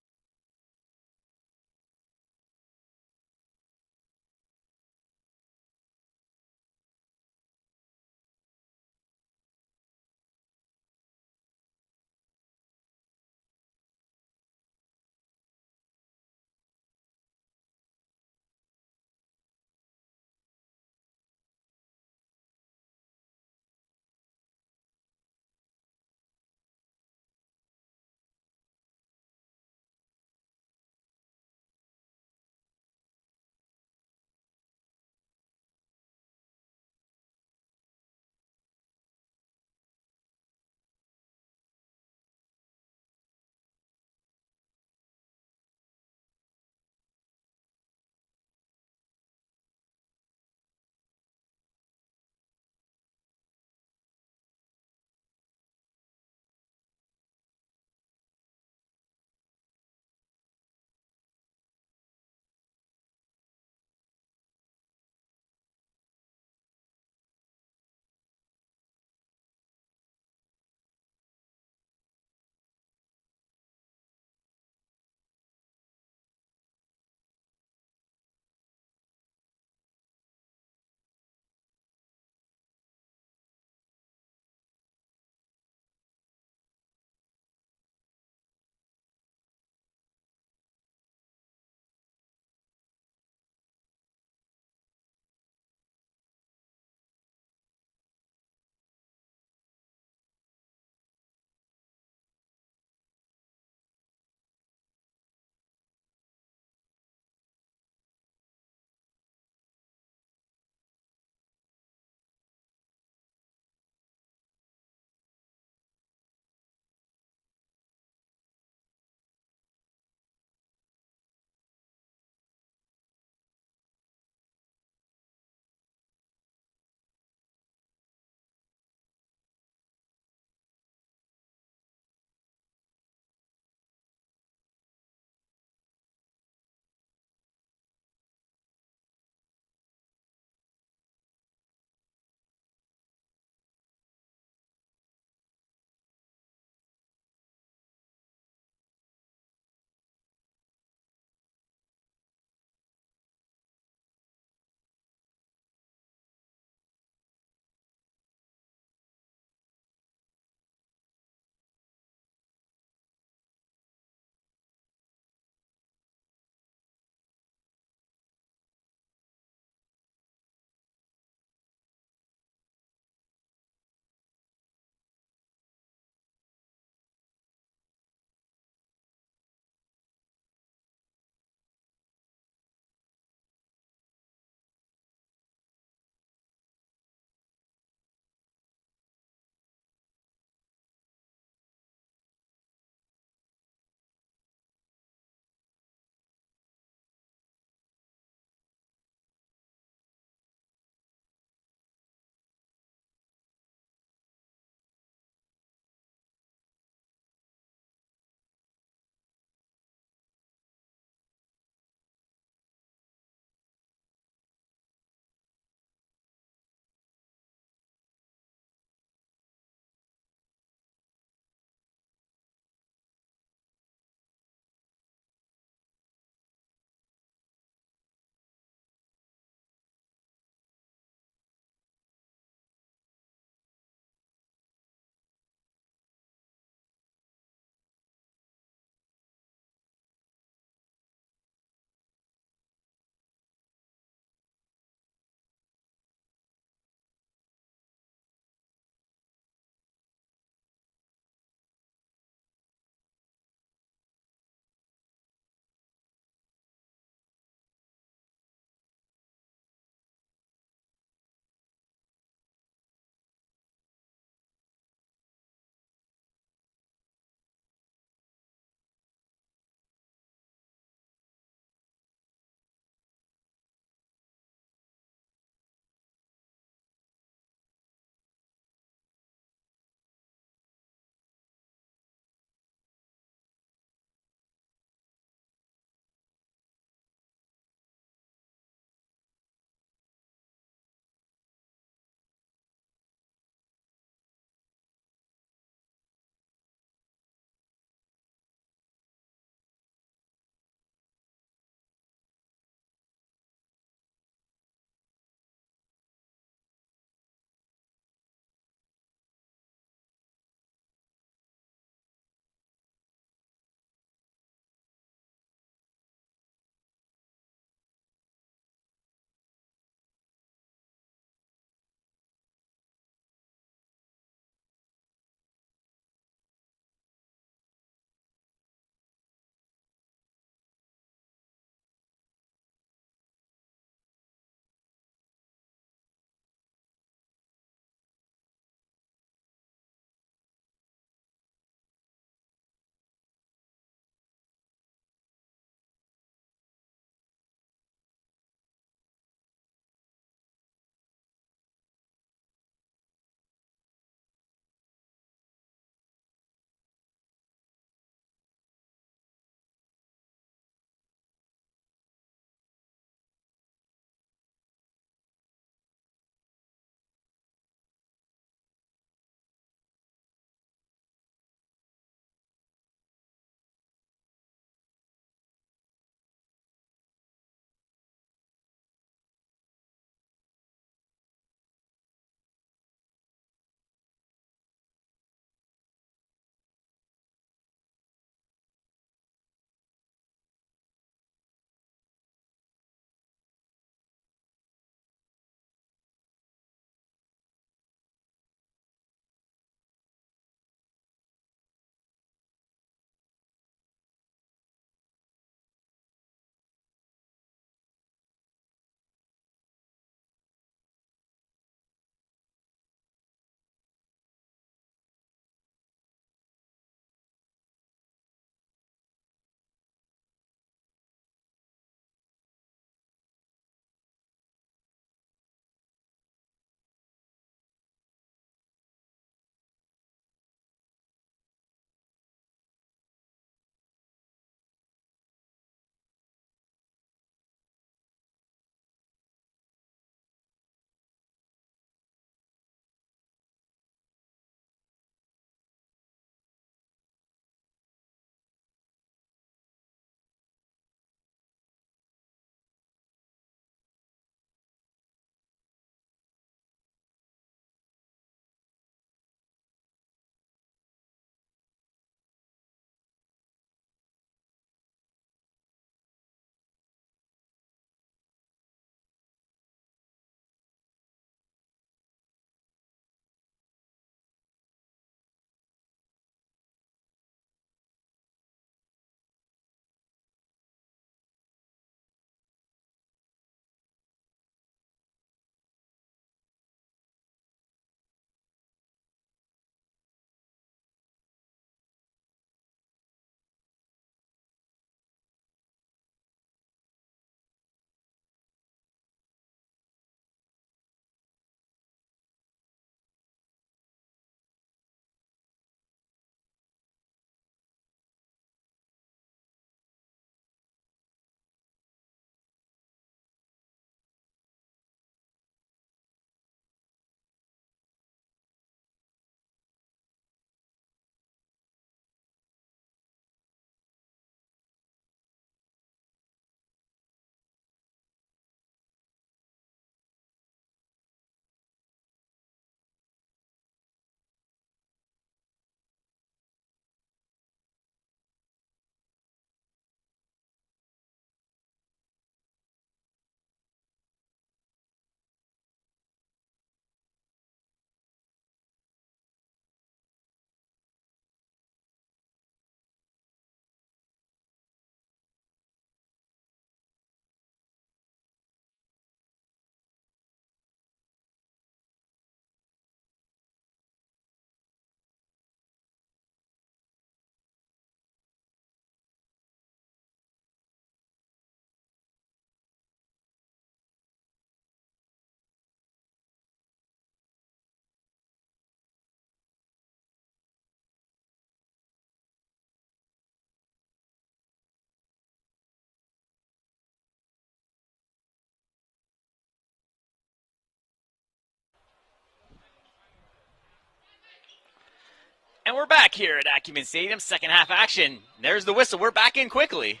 And we're back here at Acumen Stadium, second half action. There's the whistle. We're back in quickly.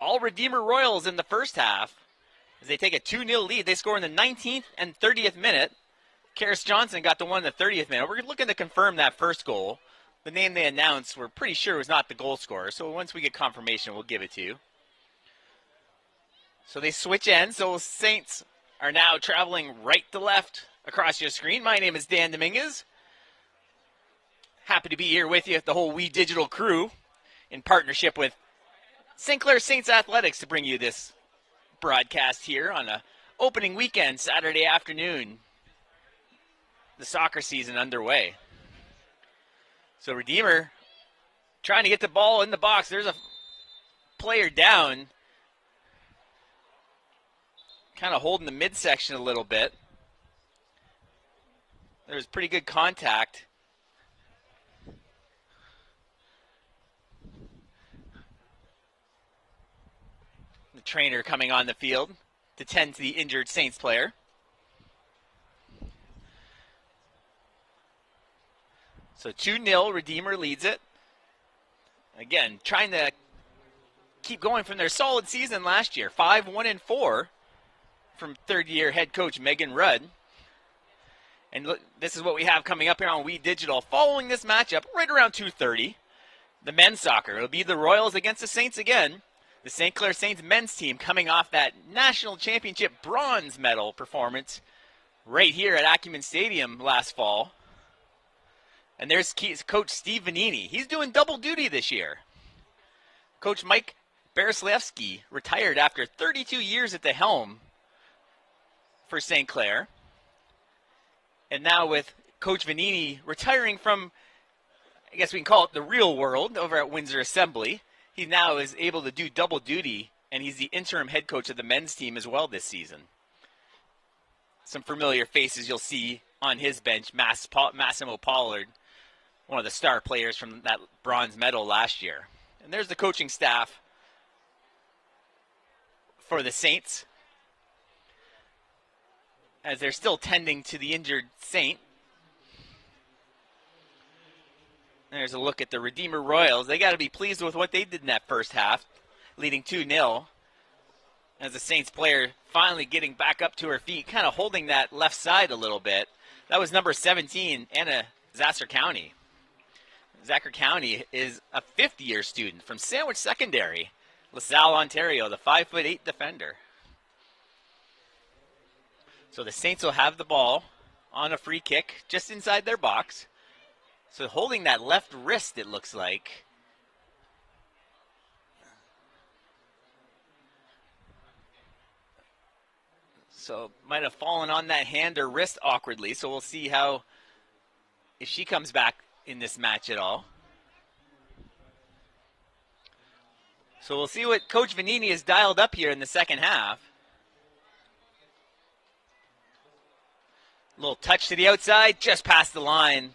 All Redeemer Royals in the first half as they take a 2-0 lead. They score in the 19th and 30th minute. Karis Johnson got the one in the 30th minute. We're looking to confirm that first goal. The name they announced, we're pretty sure was not the goal scorer. So once we get confirmation, we'll give it to you. So they switch ends. So Saints are now traveling right to left across your screen. My name is Dan Dominguez. Happy to be here with you, the whole We Digital crew, in partnership with St. Clair Saints Athletics to bring you this broadcast here on a opening weekend, Saturday afternoon. The soccer season underway. So Redeemer trying to get the ball in the box. There's a player down, kind of holding the midsection a little bit. There's pretty good contact. The trainer coming on the field to tend to the injured Saints player. So 2-0, Redeemer leads it. Again, trying to keep going from their solid season last year. 5-1-4 from third-year head coach Megan Rudd. And look, this is what we have coming up here on We Digital. Following this matchup, right around 2:30, the men's soccer. It'll be the Royals against the Saints again. The St. Clair Saints men's team coming off that national championship bronze medal performance right here at Acumen Stadium last fall. And there's Coach Steve Vanini. He's doing double duty this year. Coach Mike Berislewski retired after 32 years at the helm for St. Clair. And now with Coach Vanini retiring from, I guess we can call it the real world over at Windsor Assembly, he now is able to do double duty, and he's the interim head coach of the men's team as well this season. Some familiar faces you'll see on his bench. Massimo Pollard, one of the star players from that bronze medal last year. And there's the coaching staff for the Saints, as they're still tending to the injured Saint. There's a look at the Redeemer Royals. They got to be pleased with what they did in that first half, leading 2-0. As the Saints player finally getting back up to her feet, kind of holding that left side a little bit. That was number 17, Anna Zacher-County. Zacher-County is a fifth-year student from Sandwich Secondary, LaSalle, Ontario, the 5'8" defender. So the Saints will have the ball on a free kick just inside their box. So holding that left wrist, it looks like. So might have fallen on that hand or wrist awkwardly. So we'll see if she comes back in this match at all. So we'll see what Coach Vanini has dialed up here in the second half. A little touch to the outside, just past the line.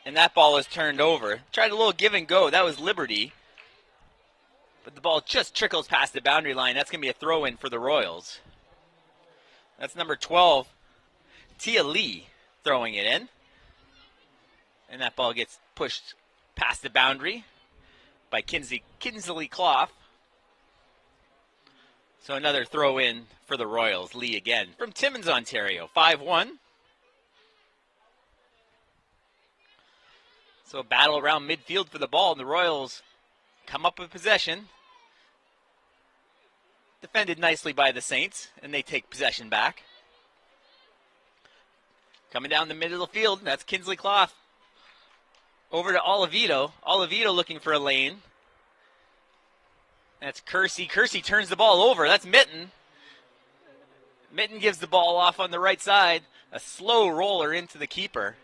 And that ball is turned over. Tried a little give and go. That was Liberty. But the ball just trickles past the boundary line. That's going to be a throw-in for the Royals. That's number 12, Tia Lee, throwing it in. And that ball gets pushed past the boundary by Kinsley Clough. So another throw-in for the Royals. Lee again from Timmins, Ontario, 5-1. So a battle around midfield for the ball, and the Royals come up with possession. Defended nicely by the Saints, and they take possession back. Coming down the middle of the field, that's Kinsley Clough. Over to Olivito. Olivito looking for a lane. That's Kersey. Kersey turns the ball over. That's Mitten. Mitten gives the ball off on the right side. A slow roller into the keeper.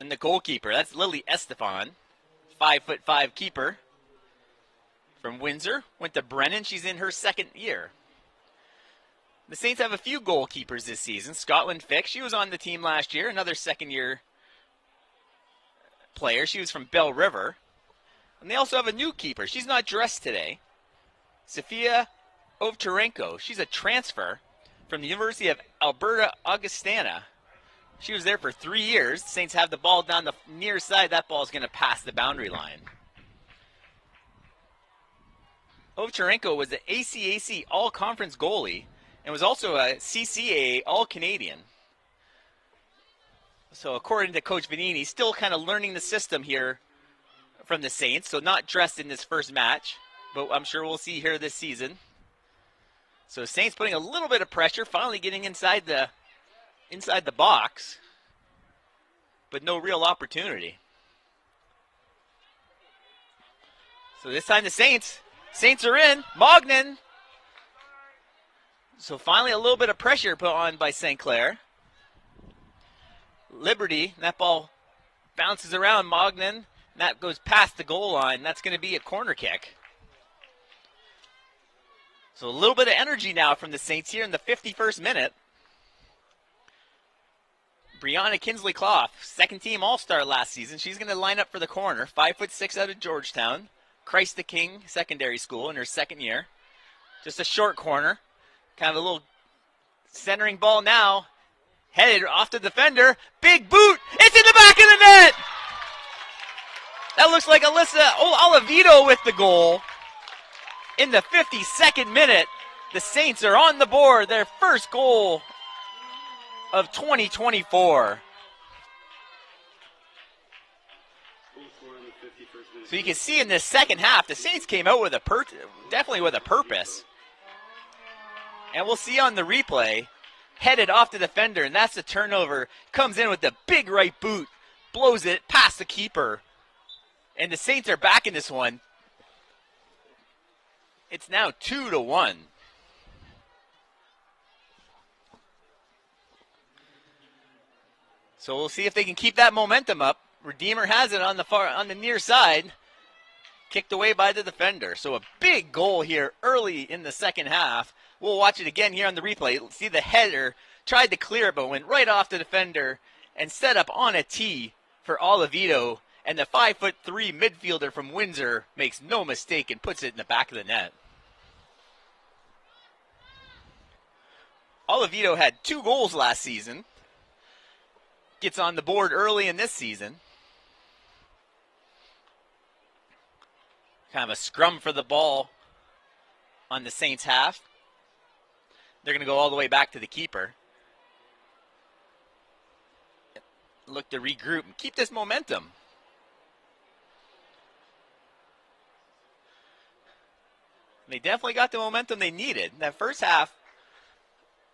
And the goalkeeper, that's Lily Estefan, 5'5" keeper from Windsor. Went to Brennan. She's in her second year. The Saints have a few goalkeepers this season. Scotland Fick, she was on the team last year, another second-year player. She was from Bell River. And they also have a new keeper. She's not dressed today. Sofia Ovcharenko. She's a transfer from the University of Alberta, Augustana. She was there for 3 years. The Saints have the ball down the near side. That ball is going to pass the boundary line. Ovcharenko was an ACAC All-Conference goalie and was also a CCAA All-Canadian. So according to Coach Vanini, still kind of learning the system here from the Saints. So not dressed in this first match, but I'm sure we'll see here this season. So Saints putting a little bit of pressure, finally getting inside the box, but no real opportunity. So this time the Saints are in. Mognan. So finally a little bit of pressure put on by St. Clair. Liberty, that ball bounces around Mognan. That goes past the goal line. That's going to be a corner kick. So a little bit of energy now from the Saints here in the 51st minute. Brianna Kinsley-Clough, second-team All-Star last season. She's going to line up for the corner. 5'6" out of Georgetown. Christ the King Secondary School in her second year. Just a short corner. Kind of a little centering ball now. Headed off the defender. Big boot. It's in the back of the net. That looks like Alyssa Oliveto with the goal. In the 52nd minute, the Saints are on the board. Their first goal of 2024. So you can see in this second half, the Saints came out with definitely with a purpose. And we'll see on the replay, headed off the defender, and that's the turnover. Comes in with the big right boot, blows it past the keeper. And the Saints are back in this one. It's now 2-1. So we'll see if they can keep that momentum up. Redeemer has it on the near side. Kicked away by the defender. So a big goal here early in the second half. We'll watch it again here on the replay. See the header, tried to clear it, but went right off the defender and set up on a tee for Oliveto. And the 5'3" midfielder from Windsor makes no mistake and puts it in the back of the net. Oliveto had 2 goals last season. Gets on the board early in this season. Kind of a scrum for the ball on the Saints half. They're going to go all the way back to the keeper. Look to regroup and keep this momentum. They definitely got the momentum they needed. That first half,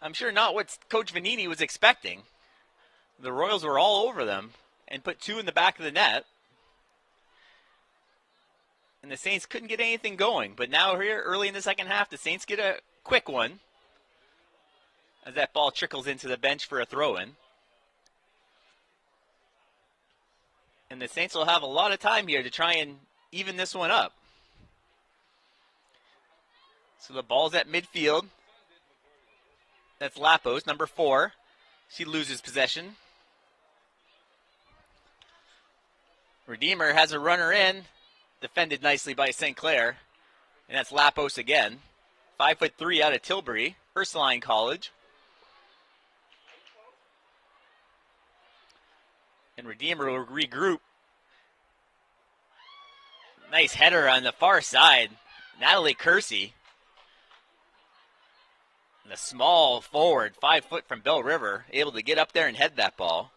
I'm sure not what Coach Vanini was expecting. The Royals were all over them and put 2 in the back of the net. And the Saints couldn't get anything going. But now here, early in the second half, the Saints get a quick one as that ball trickles into the bench for a throw-in. And the Saints will have a lot of time here to try and even this one up. So the ball's at midfield. That's Lapos, number 4. She loses possession. Redeemer has a runner in. Defended nicely by St. Clair. And that's Lapos again. 5'3" out of Tilbury, Ursuline College. And Redeemer will regroup. Nice header on the far side. Natalie Kersey. The small forward, 5 foot from Bell River, able to get up there and head that ball.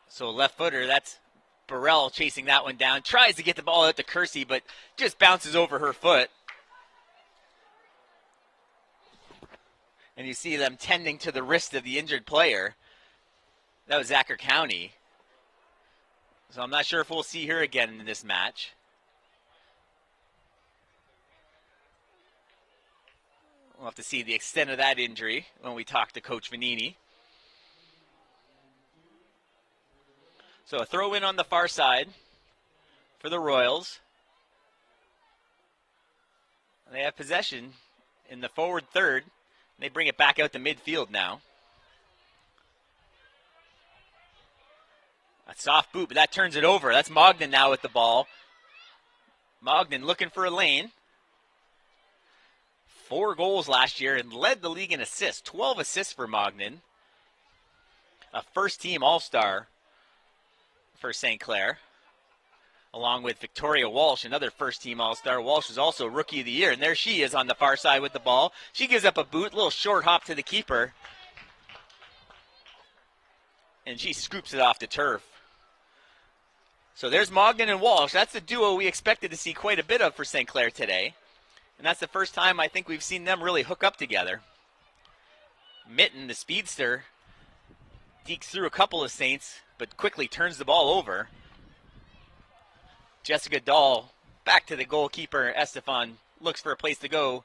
So left footer, that's Burrell chasing that one down. Tries to get the ball out to Kersey, but just bounces over her foot. And you see them tending to the wrist of the injured player. That was Zacher County. So I'm not sure if we'll see her again in this match. We'll have to see the extent of that injury when we talk to Coach Vanini. So a throw in on the far side for the Royals. They have possession in the forward third. They bring it back out to midfield now. A soft boot, but that turns it over. That's Mognan now with the ball. Mognan looking for a lane. 4 goals last year and led the league in assists. 12 assists for Mognan. A first-team All-Star for St. Clair. Along with Victoria Walsh, another first-team All-Star. Walsh is also Rookie of the Year, and there she is on the far side with the ball. She gives up a boot, little short hop to the keeper. And she scoops it off the turf. So there's Mognan and Walsh. That's the duo we expected to see quite a bit of for St. Clair today. And that's the first time I think we've seen them really hook up together. Mitten, the speedster, dekes through a couple of Saints, but quickly turns the ball over. Jessica Dahl back to the goalkeeper. Estefan looks for a place to go.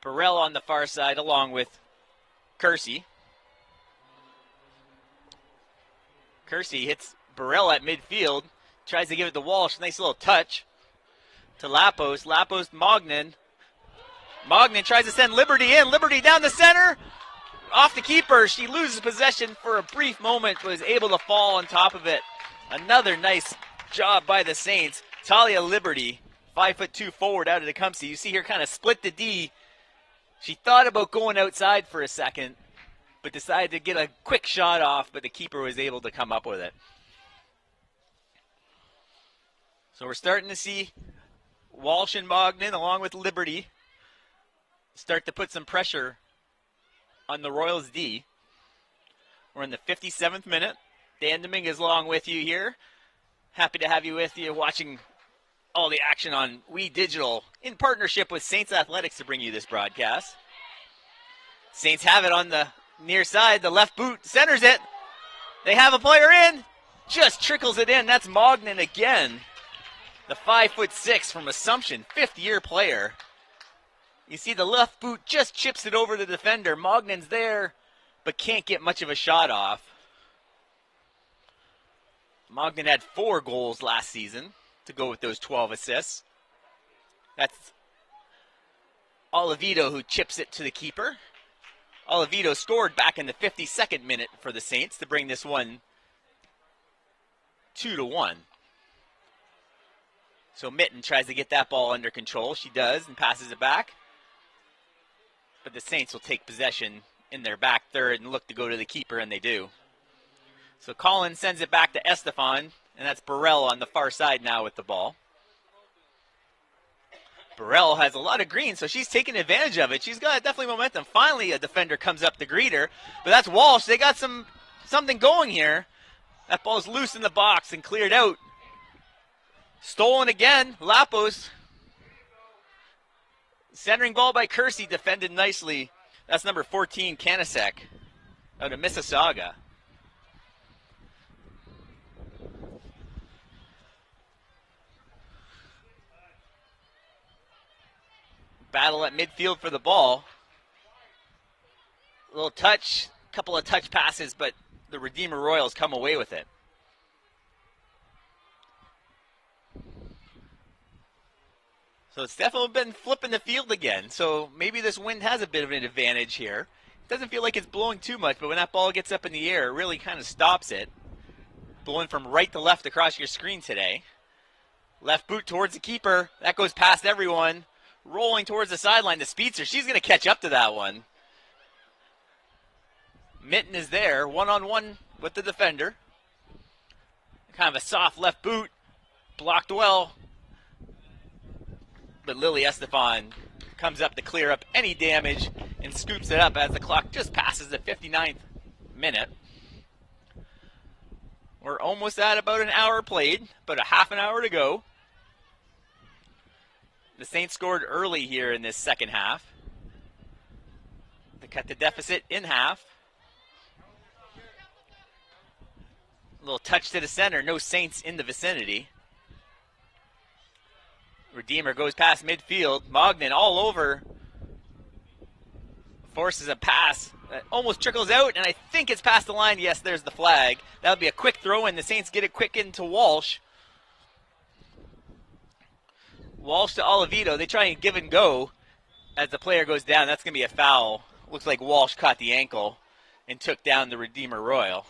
Burrell on the far side along with Kersey. Kersey hits Burrell at midfield. Tries to give it to Walsh. Nice little touch to Lapos. Lapos, Mognan. Mognan tries to send Liberty in. Liberty down the center. Off the keeper. She loses possession for a brief moment. Was able to fall on top of it. Another nice job by the Saints. Talia Liberty, 5'2" forward out of the Tecumseh. You see her kind of split the D. She thought about going outside for a second, but decided to get a quick shot off, but the keeper was able to come up with it. So we're starting to see Walsh and Mognan, along with Liberty, start to put some pressure on the Royals D. We're in the 57th minute. Dan Dominguez along with you here. Happy to have you with you watching all the action on We Digital in partnership with Saints Athletics to bring you this broadcast. Saints have it on the near side. The left boot centers it. They have a player in. Just trickles it in. That's Mognan again. The 5'6" from Assumption, 5th-year player. You see the left boot just chips it over the defender. Mognan's there, but can't get much of a shot off. Mognan had 4 goals last season to go with those 12 assists. That's Oliveto who chips it to the keeper. Oliveto scored back in the 52nd minute for the Saints to bring this one 2-1. So Mitten tries to get that ball under control. She does and passes it back. But the Saints will take possession in their back third and look to go to the keeper, and they do. So Collins sends it back to Estefan, and that's Burrell on the far side now with the ball. Burrell has a lot of green, so she's taking advantage of it. She's got definitely momentum. Finally, a defender comes up to greet her, but that's Walsh. They got something going here. That ball's loose in the box and cleared out. Stolen again, Lapos. Centering ball by Kersey, defended nicely. That's number 14, Kanasek, out of Mississauga. Battle at midfield for the ball. A little touch, couple of touch passes, but the Redeemer Royals come away with it. So it's definitely been flipping the field again. So maybe this wind has a bit of an advantage here. It doesn't feel like it's blowing too much, but when that ball gets up in the air, it really kind of stops it. Blowing from right to left across your screen today. Left boot towards the keeper. That goes past everyone. Rolling towards the sideline, the speedster. She's going to catch up to that one. Mitten is there, one-on-one with the defender. Kind of a soft left boot. Blocked well. But Lily Estefan comes up to clear up any damage and scoops it up as the clock just passes the 59th minute. We're almost at about an hour played, about a half an hour to go. The Saints scored early here in this second half. They cut the deficit in half. A little touch to the center. No Saints in the vicinity. Redeemer goes past midfield. Mognan all over. Forces a pass. That almost trickles out, and I think it's past the line. Yes, there's the flag. That would be a quick throw in. The Saints get it quick into Walsh. Walsh to Oliveto. They try and give and go as the player goes down. That's going to be a foul. Looks like Walsh caught the ankle and took down the Redeemer Royal.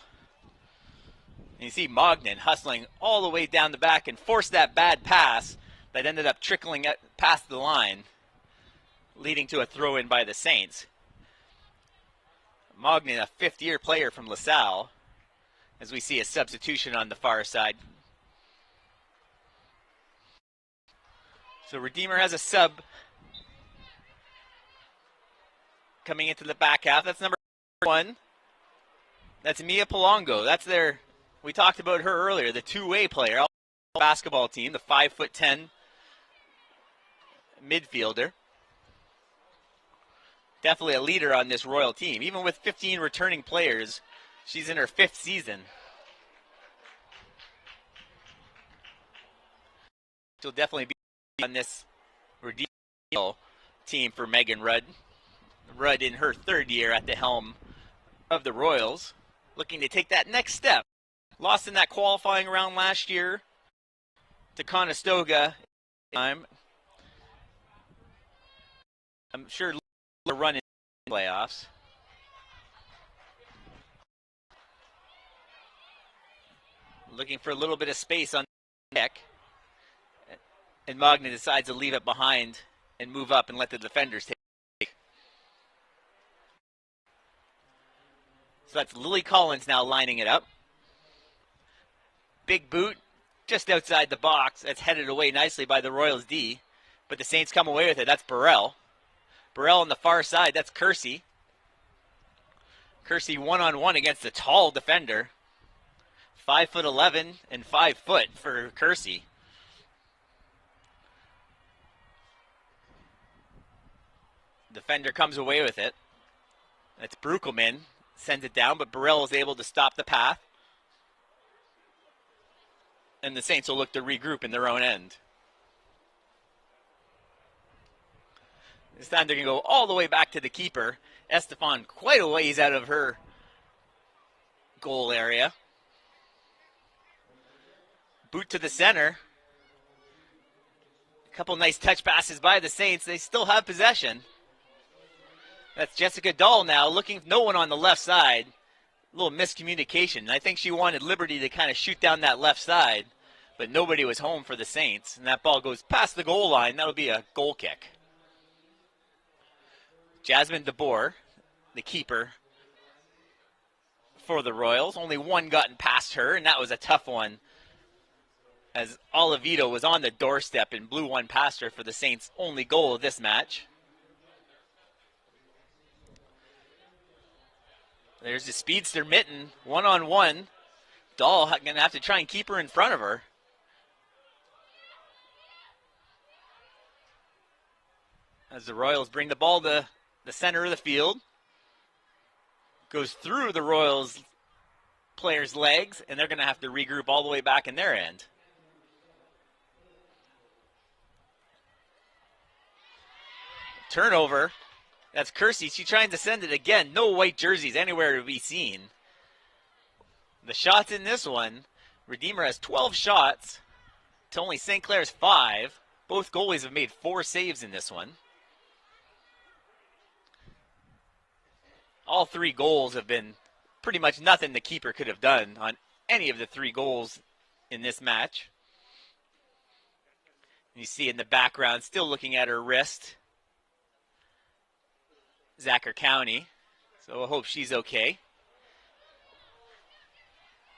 And you see Mognan hustling all the way down the back and forced that bad pass. that ended up trickling past the line, leading to a throw-in by the Saints. Mognan, a fifth-year player from LaSalle, as we see a substitution on the far side. So Redeemer has a sub coming into the back half. That's number 1. That's Mia Palongo. That's we talked about her earlier, the two-way player, basketball team, the 5'10" midfielder. Definitely a leader on this Royal team. Even with 15 returning players, she's in her 5th season. She'll definitely be on this Redeemer team for Megan Rudd. Rudd in her 3rd year at the helm of the Royals, looking to take that next step. Lost in that qualifying round last year to Conestoga. I'm sure they'll run in the playoffs. Looking for a little bit of space on the deck. And Magna decides to leave it behind and move up and let the defenders take. So that's Lily Collins now lining it up. Big boot just outside the box. That's headed away nicely by the Royals D. But the Saints come away with it. That's Burrell. Burrell on the far side. That's Kersey. Kersey one-on-one against a tall defender. 5'11" and 5 foot for Kersey. Defender comes away with it. That's Brukelman. Sends it down, but Burrell is able to stop the path. And the Saints will look to regroup in their own end. This time they're going to go all the way back to the keeper. Estefan quite a ways out of her goal area. Boot to the center. A couple nice touch passes by the Saints. They still have possession. That's Jessica Dahl now, looking, no one on the left side. A little miscommunication. I think she wanted Liberty to kind of shoot down that left side, but nobody was home for the Saints. And that ball goes past the goal line. That'll be a goal kick. Jasmine DeBoer, the keeper for the Royals. Only one gotten past her, and that was a tough one, as Olivito was on the doorstep and blew one past her for the Saints' only goal of this match. There's the speedster Mitten, one-on-one. Dahl going to have to try and keep her in front of her. As the Royals bring the ball to the center of the field. Goes through the Royals players' legs, and they're going to have to regroup all the way back in their end. Turnover. That's Kersey. She's trying to send it again. No white jerseys anywhere to be seen. The shots in this one, Redeemer has 12 shots to only St. Clair's 5. Both goalies have made 4 saves in this one. All 3 goals have been pretty much nothing the keeper could have done on any of the 3 goals in this match. You see in the background, still looking at her wrist, Zacher County. So I hope she's okay.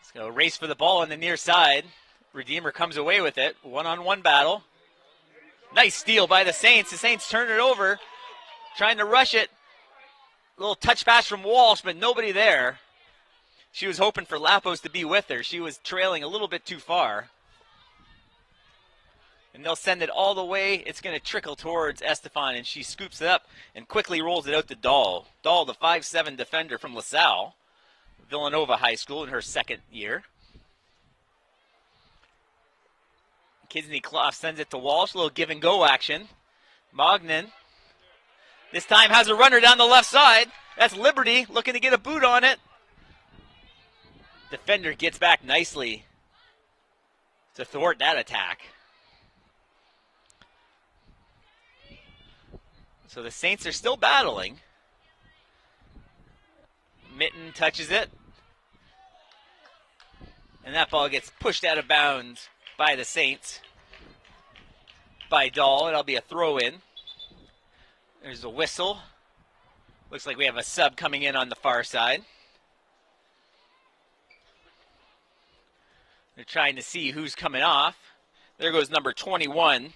Let's go race for the ball on the near side. Redeemer comes away with it. One-on-one battle. Nice steal by the Saints. The Saints turn it over, trying to rush it. A little touch pass from Walsh, but nobody there. She was hoping for Lapos to be with her. She was trailing a little bit too far. And they'll send it all the way. It's going to trickle towards Estefan, and she scoops it up and quickly rolls it out to Dahl. Dahl, the 5'7" defender from LaSalle, Villanova High School in her 2nd year. Kisney-Clough sends it to Walsh. A little give-and-go action. Mognan this time has a runner down the left side. That's Liberty looking to get a boot on it. Defender gets back nicely to thwart that attack. So the Saints are still battling. Mitten touches it. And that ball gets pushed out of bounds by the Saints. by Dahl. It'll be a throw in. There's a whistle. Looks like we have a sub coming in on the far side. They're trying to see who's coming off. There goes number 21.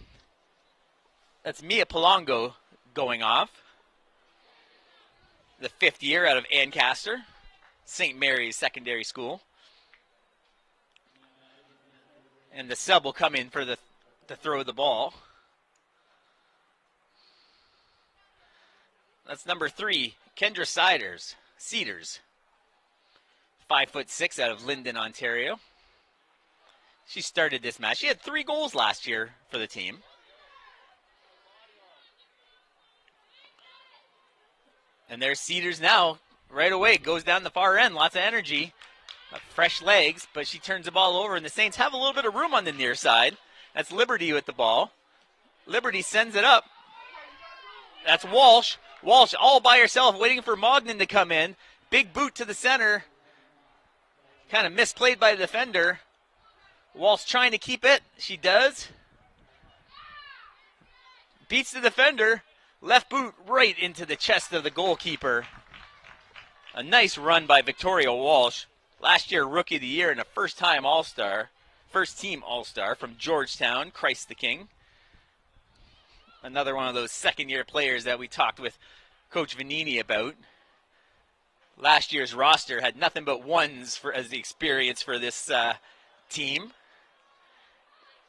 That's Mia Palongo going off. The 5th year out of Ancaster, St. Mary's Secondary School. And the sub will come in for to throw the ball. That's number 3, Kendra Cedars. 5'6" out of Lyndon, Ontario. She started this match. She had 3 goals last year for the team. And there's Cedars now, right away, goes down the far end, lots of energy, fresh legs, but she turns the ball over, and the Saints have a little bit of room on the near side. That's Liberty with the ball. Liberty sends it up. That's Walsh. Walsh all by herself, waiting for Mognan to come in. Big boot to the center. Kind of misplayed by the defender. Walsh trying to keep it. She does. Beats the defender. Left boot right into the chest of the goalkeeper. A nice run by Victoria Walsh. Last year, Rookie of the Year and a first-team All-Star from Georgetown, Christ the King. Another one of those second-year players that we talked with Coach Vanini about. Last year's roster had nothing but ones as the experience for this team.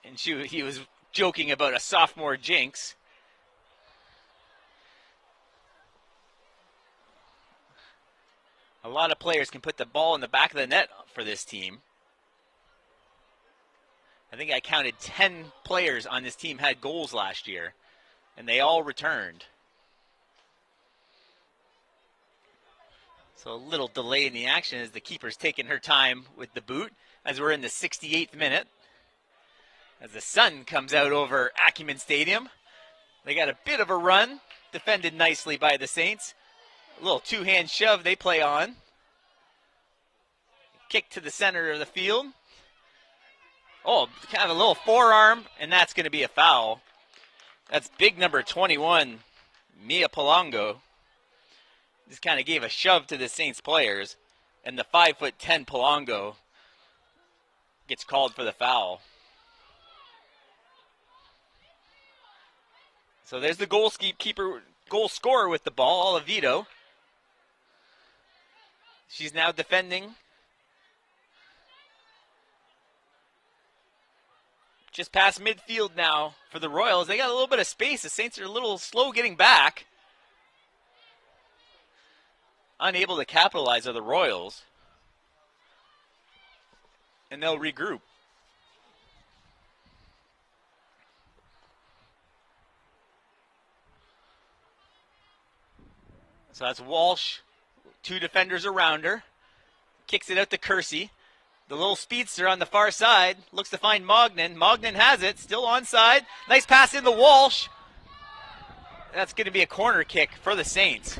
And he was joking about a sophomore jinx. A lot of players can put the ball in the back of the net for this team. I think I counted 10 players on this team had goals last year, and they all returned. So a little delay in the action as the keeper's taking her time with the boot as we're in the 68th minute. As the sun comes out over Acumen Stadium. They got a bit of a run, defended nicely by the Saints. A little two-hand shove they play on. Kick to the center of the field. Oh, kind of a little forearm, and that's going to be a foul. That's big number 21, Mia Palongo. Just kind of gave a shove to the Saints players, and the 5'10" Palongo gets called for the foul. So there's the goal scorer with the ball, Olivito. She's now defending. Just past midfield now for the Royals. They got a little bit of space. The Saints are a little slow getting back. Unable to capitalize are the Royals. And they'll regroup. So that's Walsh. 2 defenders around her. Kicks it out to Kersey. The little speedster on the far side looks to find Mognan. Mognan has it, still onside. Nice pass in the Walsh. That's going to be a corner kick for the Saints.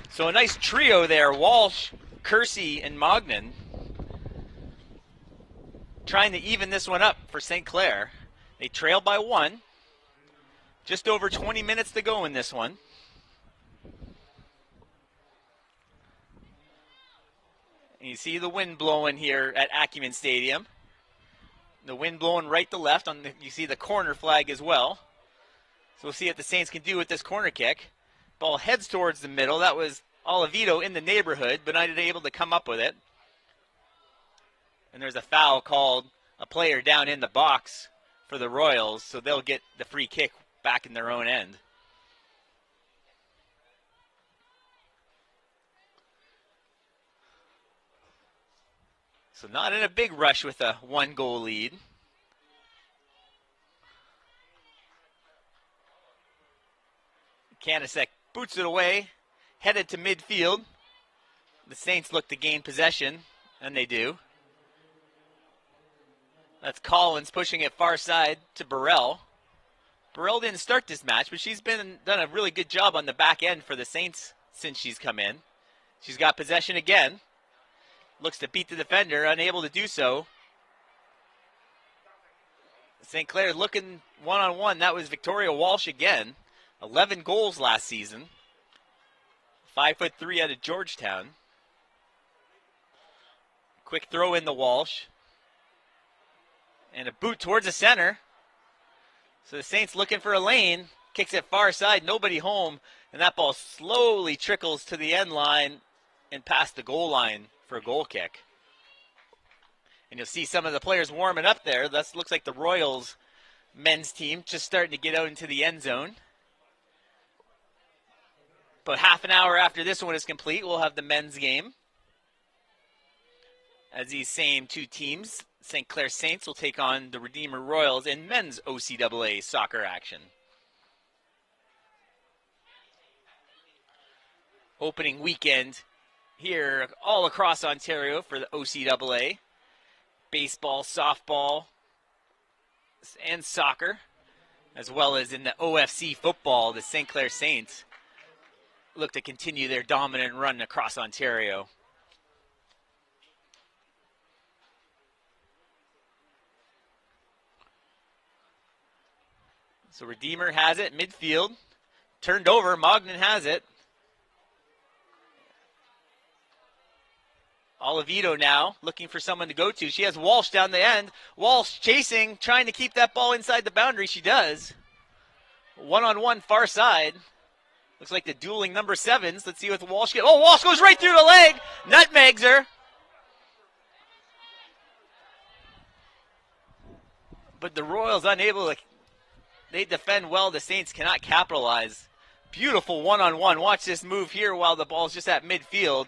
So a nice trio there, Walsh, Kersey, and Mognan. Trying to even this one up for St. Clair. They trail by 1. Just over 20 minutes to go in this one. And you see the wind blowing here at Acumen Stadium. The wind blowing right to left. You see the corner flag as well. So we'll see what the Saints can do with this corner kick. Ball heads towards the middle. That was Olivito in the neighborhood, but not able to come up with it. And there's a foul called, a player down in the box for the Royals, so they'll get the free kick back in their own end. So not in a big rush with a 1-goal lead. Kanasek boots it away, headed to midfield. The Saints look to gain possession, and they do. That's Collins pushing it far side to Burrell. Burrell didn't start this match, but she's done a really good job on the back end for the Saints since she's come in. She's got possession again. Looks to beat the defender, unable to do so. St. Clair looking one-on-one. That was Victoria Walsh again. 11 goals last season. 5'3" out of Georgetown. Quick throw in the Walsh. And a boot towards the center. So the Saints looking for a lane. Kicks it far side, nobody home. And that ball slowly trickles to the end line and past the goal line for a goal kick. And you'll see some of the players warming up there. That looks like the Royals men's team just starting to get out into the end zone. But half an hour after this one is complete, we'll have the men's game. As these same two teams, St. Clair Saints will take on the Redeemer Royals in men's OCAA soccer action. Opening weekend here all across Ontario for the OCAA. Baseball, softball, and soccer, as well as in the OFC football, the St. Clair Saints look to continue their dominant run across Ontario. So Redeemer has it, midfield. Turned over, Mogden has it. Olivito now looking for someone to go to. She has Walsh down the end. Walsh chasing, trying to keep that ball inside the boundary. She does. One-on-one far side. Looks like the dueling number 7s. Let's see what Walsh gets. Oh, Walsh goes right through the leg. Nutmegs her. But the Royals unable to. They defend well. The Saints cannot capitalize. Beautiful one-on-one. Watch this move here while the ball's just at midfield.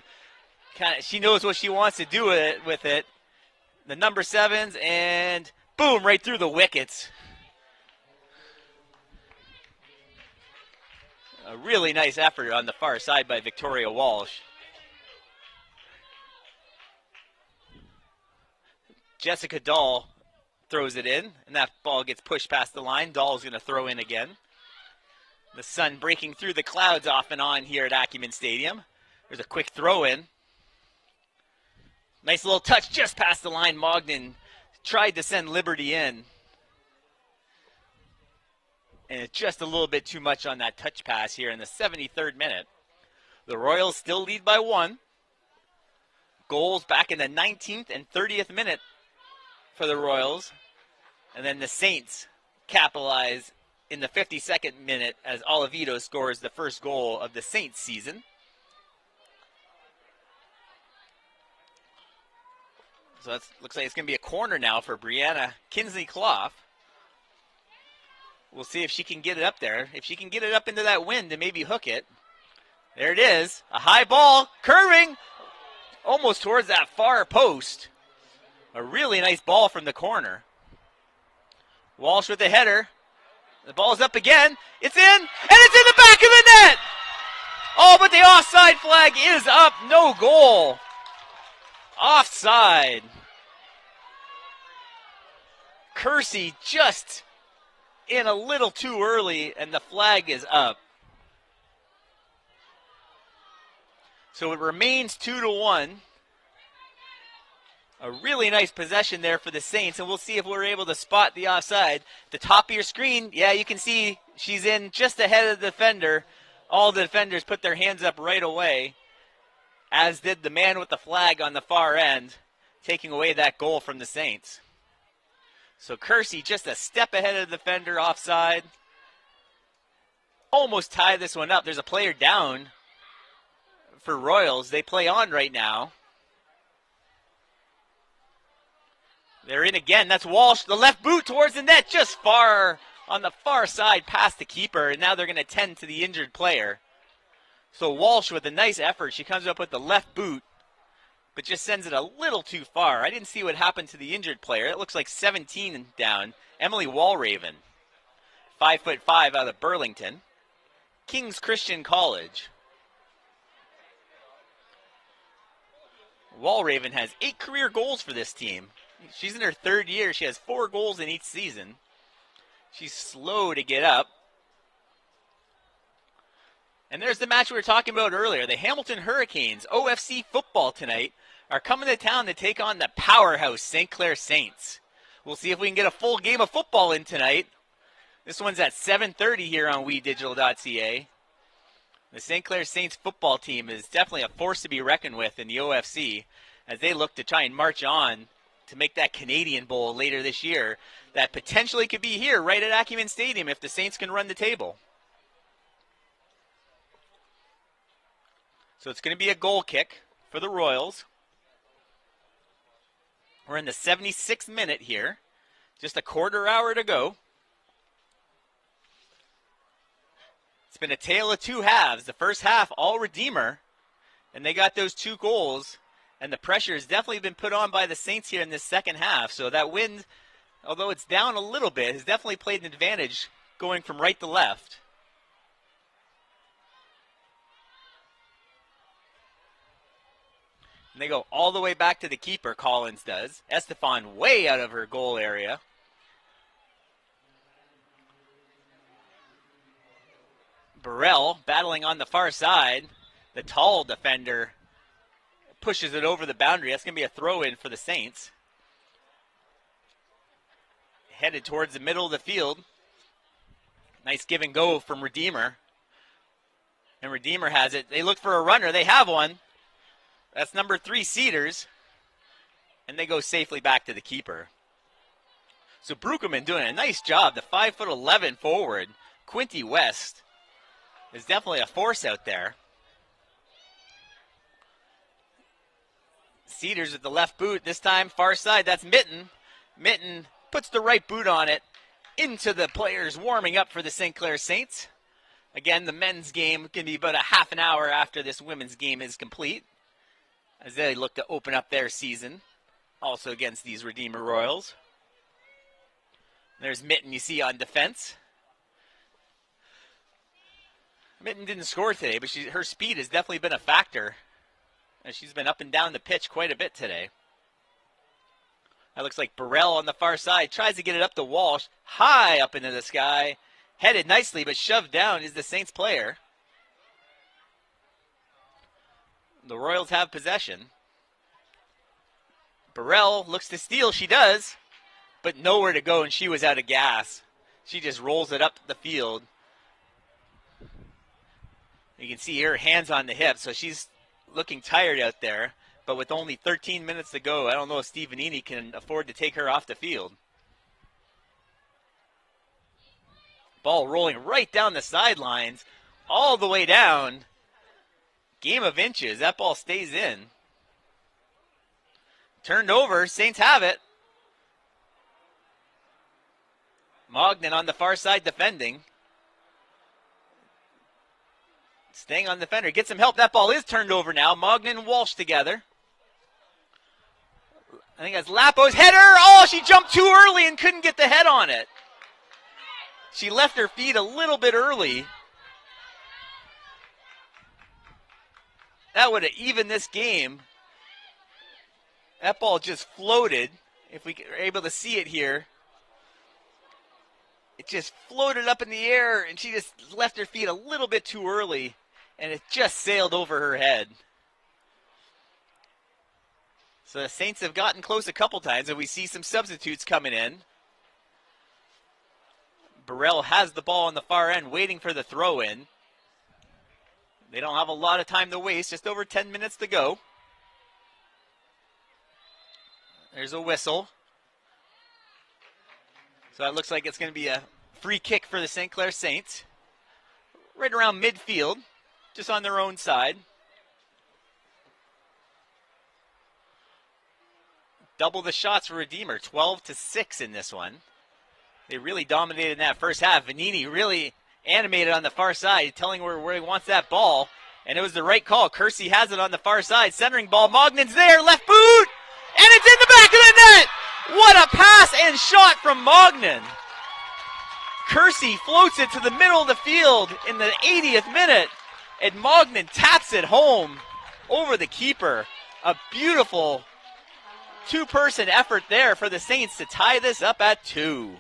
She knows what she wants to do with it. The number 7s, and boom, right through the wickets. A really nice effort on the far side by Victoria Walsh. Jessica Dahl throws it in, and that ball gets pushed past the line. Dahl's going to throw in again. The sun breaking through the clouds off and on here at Acumen Stadium. There's a quick throw in. Nice little touch just past the line. Mogden tried to send Liberty in. And it's just a little bit too much on that touch pass here in the 73rd minute. The Royals still lead by 1. Goals back in the 19th and 30th minute for the Royals. And then the Saints capitalize in the 52nd minute as Olivito scores the first goal of the Saints season. So that looks like it's going to be a corner now for Brianna Kinsley-Clough. We'll see if she can get it up there. If she can get it up into that wind and maybe hook it. There it is. A high ball, curving, almost towards that far post. A really nice ball from the corner. Walsh with the header. The ball's up again. It's in, and it's in the back of the net. Oh, but the offside flag is up. No goal. Offside. Kersey just in a little too early, and the flag is up. So it remains 2-1. A really nice possession there for the Saints, and we'll see if we're able to spot the offside. The top of your screen, yeah, you can see she's in just ahead of the defender. All the defenders put their hands up right away, as did the man with the flag on the far end, taking away that goal from the Saints. So Kersey just a step ahead of the defender, offside. Almost tie this one up. There's a player down for Royals. They play on right now. They're in again. That's Walsh. The left boot towards the net, just far on the far side past the keeper. And now they're going to tend to the injured player. So Walsh with a nice effort. She comes up with the left boot, but just sends it a little too far. I didn't see what happened to the injured player. It looks like 17 down. Emily Walraven, 5'5" out of Burlington. King's Christian College. Walraven has 8 career goals for this team. She's in her 3rd year. She has 4 goals in each season. She's slow to get up. And there's the match we were talking about earlier. The Hamilton Hurricanes, OFC football tonight, are coming to town to take on the powerhouse St. Clair Saints. We'll see if we can get a full game of football in tonight. This one's at 7:30 here on WeDigital.ca. The St. Clair Saints football team is definitely a force to be reckoned with in the OFC as they look to try and march on to make that Canadian Bowl later this year that potentially could be here right at Acumen Stadium if the Saints can run the table. So it's going to be a goal kick for the Royals. We're in the 76th minute here. Just a quarter hour to go. It's been a tale of two halves. The first half, all Redeemer, and they got those 2 goals. And the pressure has definitely been put on by the Saints here in this second half. So that wind, although it's down a little bit, has definitely played an advantage going from right to left. And they go all the way back to the keeper, Collins does. Estefan way out of her goal area. Burrell battling on the far side. The tall defender pushes it over the boundary. That's going to be a throw-in for the Saints. Headed towards the middle of the field. Nice give and go from Redeemer. And Redeemer has it. They look for a runner. They have one. That's number 3, Cedars. And they go safely back to the keeper. So Bruckelman doing a nice job. The 5'11" forward, Quinty West, is definitely a force out there. Cedars with the left boot. This time far side. That's Mitten. Mitten puts the right boot on it into the players warming up for the St. Clair Saints. Again, the men's game can be about a half an hour after this women's game is complete, as they look to open up their season, also against these Redeemer Royals. There's Mitten you see on defense. Mitten didn't score today, but her speed has definitely been a factor, and she's been up and down the pitch quite a bit today. That looks like Burrell on the far side. Tries to get it up to Walsh. High up into the sky. Headed nicely, but shoved down is the Saints player. The Royals have possession. Burrell looks to steal. She does, but nowhere to go, and she was out of gas. She just rolls it up the field. You can see her hands on the hip, so she's looking tired out there. But with only 13 minutes to go, I don't know if Stefanini can afford to take her off the field. Ball rolling right down the sidelines, all the way down. Game of inches. That ball stays in. Turned over. Saints have it. Mognan on the far side defending. Staying on the defender. Gets some help. That ball is turned over now. Mognan and Walsh together. I think that's Lapo's header. Oh, she jumped too early and couldn't get the head on it. She left her feet a little bit early. That would have evened this game. That ball just floated. If we are able to see it here. It just floated up in the air, and she just left her feet a little bit too early, and it just sailed over her head. So the Saints have gotten close a couple times, and we see some substitutes coming in. Burrell has the ball on the far end, waiting for the throw-in. They don't have a lot of time to waste, just over 10 minutes to go. There's a whistle. So it looks like it's going to be a free kick for the St. Clair Saints. Right around midfield, just on their own side. Double the shots for Redeemer, 12-6 in this one. They really dominated in that first half. Vanini really animated on the far side, telling where he wants that ball. And it was the right call. Kersey has it on the far side. Centering ball. Mognan's there. Left boot. And it's in the back of the net. What a pass and shot from Mognan. Kersey floats it to the middle of the field in the 80th minute. And Mognan taps it home over the keeper. A beautiful two-person effort there for the Saints to tie this up at 2.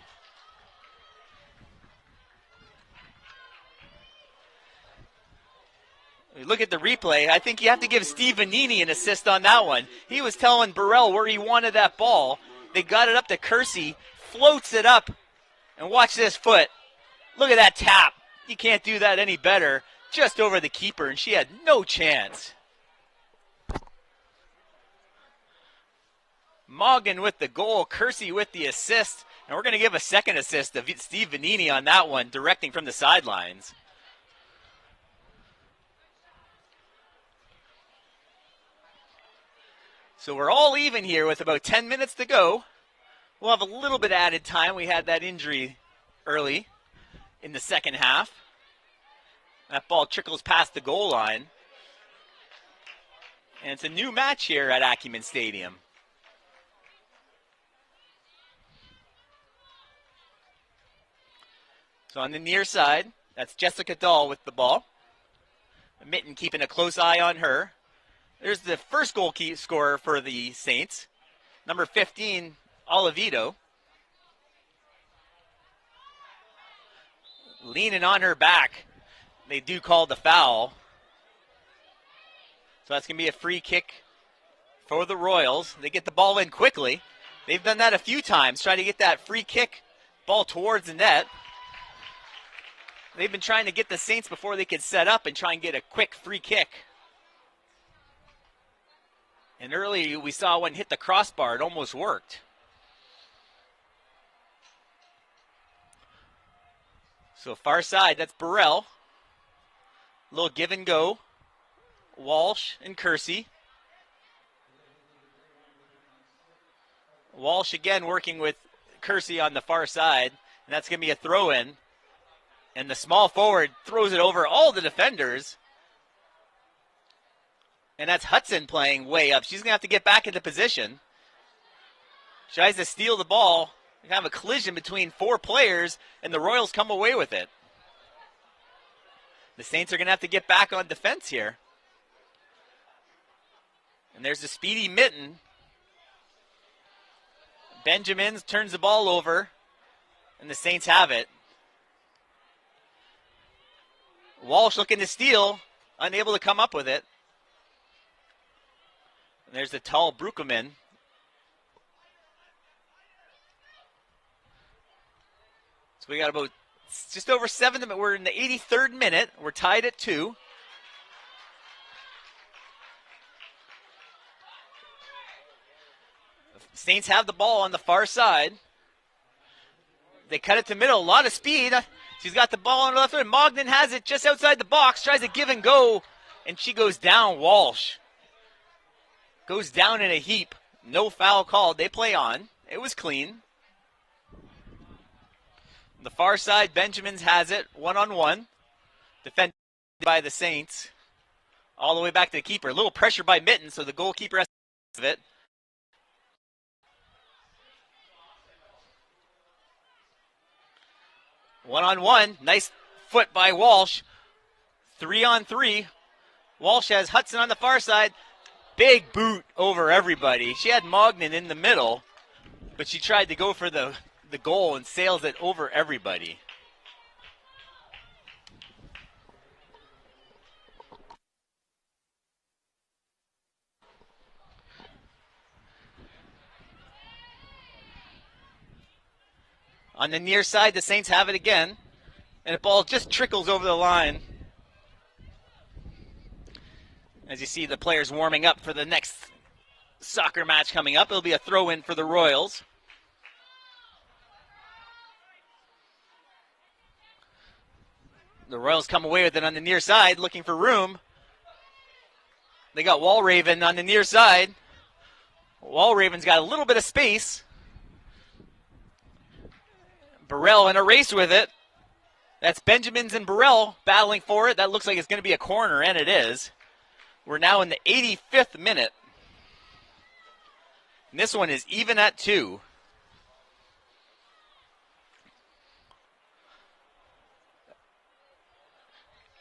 Look at the replay. I think you have to give Steve Vanini an assist on that one. He was telling Burrell where he wanted that ball, They got it up to Kersey, floats it up, and watch this foot. Look at that tap. You can't do that any better. Just over the keeper, and she had no chance. Mogden with the goal, Kersey with the assist, and we're going to give a second assist to Steve Vanini on that one, directing from the sidelines. So we're all even here with about 10 minutes to go. We'll have a little bit added time. We had that injury early in the second half. That ball trickles past the goal line. And it's a new match here at Acumen Stadium. So on the near side, that's Jessica Dahl with the ball. Mitten keeping a close eye on her. There's the first goal scorer for the Saints, number 15, Oliveto. Leaning on her back. They do call the foul. So that's going to be a free kick for the Royals. They get the ball in quickly. They've done that a few times, trying to get that free kick ball towards the net. They've been trying to get the Saints before they could set up and try and get a quick free kick. And earlier we saw one hit the crossbar. It almost worked. So far side, that's Burrell. Little give and go. Walsh and Kersey. Walsh again working with Kersey on the far side. And that's going to be a throw in. And the small forward throws it over all the defenders. And that's Hudson playing way up. She's going to have to get back into position. Tries to steal the ball. We have a collision between four players, and the Royals come away with it. The Saints are going to have to get back on defense here. And there's the speedy Mitten. Benjamins turns the ball over, and the Saints have it. Walsh looking to steal, unable to come up with it. And there's the tall Bruckelman. So we got about just over 7 minutes. We're in the 83rd minute. We're tied at 2. The Saints have the ball on the far side. They cut it to middle. A lot of speed. She's got the ball on her left foot. Mogden has it just outside the box. Tries to give and go. And she goes down. Walsh goes down in a heap. No foul called. They play on. It was clean. The far side, Benjamins has it. 1-on-1. Defended by the Saints. All the way back to the keeper. A little pressure by Mitten, so the goalkeeper has to of it. One-on-one. Nice foot by Walsh. 3-on-3. Walsh has Hudson on the far side. Big boot over everybody. She had Mogden in the middle, but she tried to go for the goal and sails it over everybody. On the near side, the Saints have it again, and the ball just trickles over the line. As you see the players warming up for the next soccer match coming up, it'll be a throw-in for the Royals. The Royals come away with it on the near side, looking for room. They got Walraven on the near side. Walraven's got a little bit of space. Burrell in a race with it. That's Benjamins and Burrell battling for it. That looks like it's going to be a corner, and it is. We're now in the 85th minute. And this one is even at 2.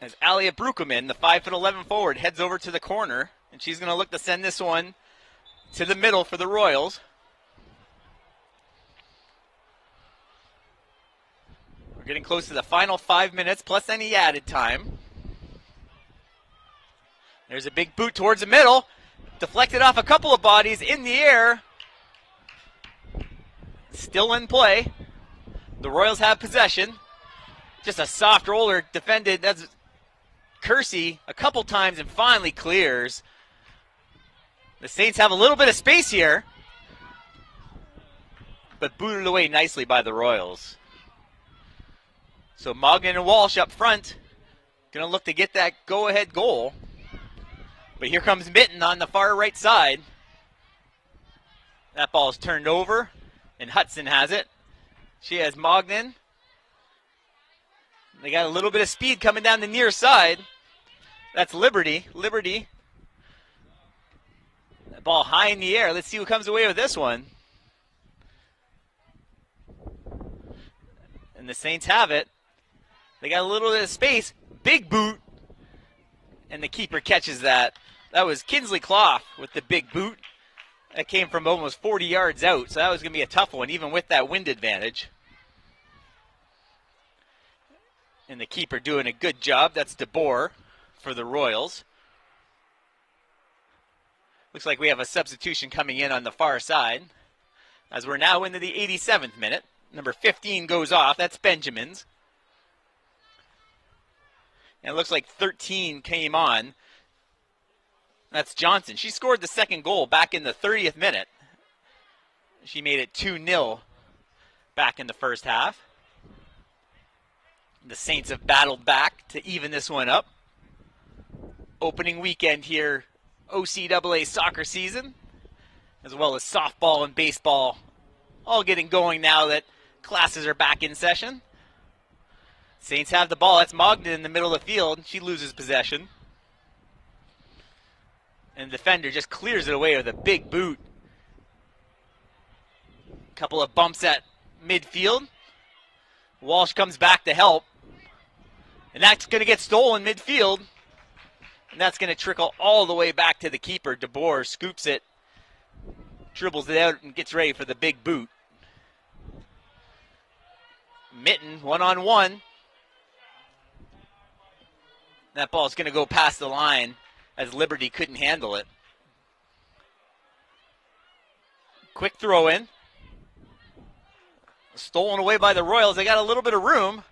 As Alia Bruckelman, the 5'11" forward, heads over to the corner, and she's going to look to send this one to the middle for the Royals. We're getting close to the final 5 minutes, plus any added time. There's a big boot towards the middle. Deflected off a couple of bodies in the air. still in play. The Royals have possession. Just a soft roller defended. That's Kersey a couple times and finally clears. The Saints have a little bit of space here, but booted away nicely by the Royals. So Mogden and Walsh up front, going to look to get that go-ahead goal. But here comes Mitten on the far right side. That ball is turned over, and Hudson has it. She has Mogden. They got a little bit of speed coming down the near side. That's Liberty. Liberty. That ball high in the air. Let's see who comes away with this one. And the Saints have it. They got a little bit of space. Big boot. And the keeper catches that. That was Kinsley Clough with the big boot. That came from almost 40 yards out, so that was going to be a tough one, even with that wind advantage. And the keeper doing a good job. That's DeBoer for the Royals. Looks like we have a substitution coming in on the far side, as we're now into the 87th minute. Number 15 goes off. That's Benjamin's. And it looks like 13 came on. That's Johnson. She scored the second goal back in the 30th minute. She made it 2-0 back in the first half. The Saints have battled back to even this one up. Opening weekend here, OCAA soccer season, as well as softball and baseball, all getting going now that classes are back in session. Saints have the ball. That's Mogden in the middle of the field. She loses possession. And the defender just clears it away with a big boot. Couple of bumps at midfield. Walsh comes back to help. And that's going to get stolen midfield. And that's going to trickle all the way back to the keeper. DeBoer scoops it, dribbles it out, and gets ready for the big boot. Mitten, one-on-one. That ball's going to go past the line as Liberty couldn't handle it. Quick throw in. Stolen away by the Royals. They got a little bit of room.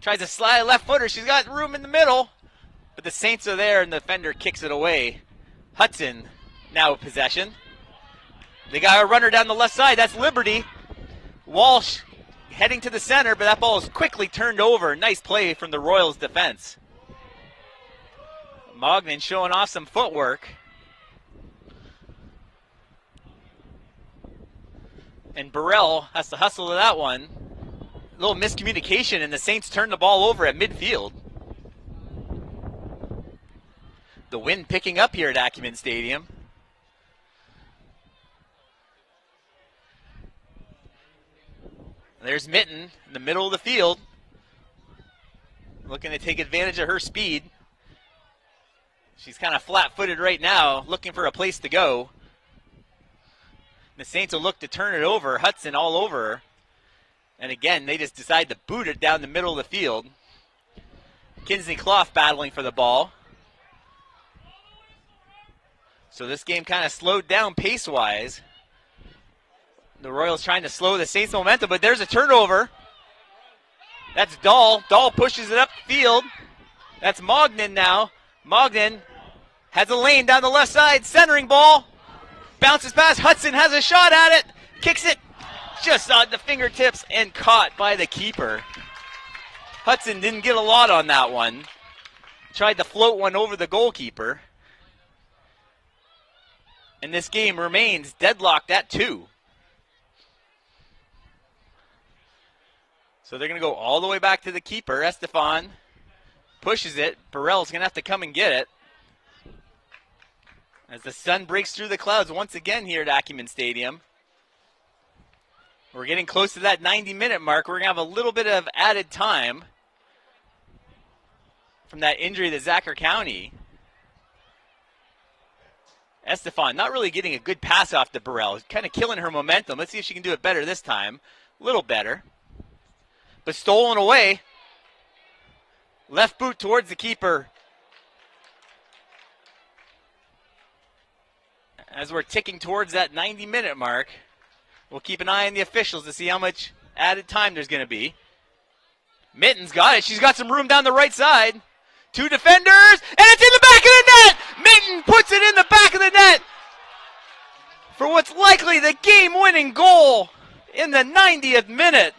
Tries to slide left footer. She's got room in the middle. But the Saints are there and the defender kicks it away. Hudson now with possession. They got a runner down the left side. That's Liberty. Walsh heading to the center, but that ball is quickly turned over. Nice play from the Royals defense. Mogden showing off some footwork. And Burrell has to hustle to that one. A little miscommunication, and the Saints turn the ball over at midfield. The wind picking up here at Acumen Stadium. There's Mitten in the middle of the field. Looking to take advantage of her speed. She's kind of flat-footed right now, looking for a place to go. The Saints will look to turn it over. Hudson all over her. And again, they just decide to boot it down the middle of the field. Kinsley Clough battling for the ball. So this game kind of slowed down pace-wise. The Royals trying to slow the Saints' momentum, but there's a turnover. That's Dahl. Dahl pushes it up the field. That's Mogden now. Mogden has a lane down the left side. Centering ball. Bounces past. Hudson has a shot at it. Kicks it just on the fingertips and caught by the keeper. Hudson didn't get a lot on that one. Tried to float one over the goalkeeper. And this game remains deadlocked at 2. So they're going to go all the way back to the keeper. Estefan pushes it. Burrell's going to have to come and get it. As the sun breaks through the clouds once again here at Acumen Stadium. We're getting close to that 90-minute mark. We're going to have a little bit of added time from that injury to Zacher County. Estefan not really getting a good pass off to Burrell. Kind of killing her momentum. Let's see if she can do it better this time. A little better. But stolen away. Left boot towards the keeper. As we're ticking towards that 90-minute mark. We'll keep an eye on the officials to see how much added time there's going to be. Mitten's got it. She's got some room down the right side. 2 defenders, and it's in the back of the net! Mitten puts it in the back of the net for what's likely the game-winning goal in the 90th minute.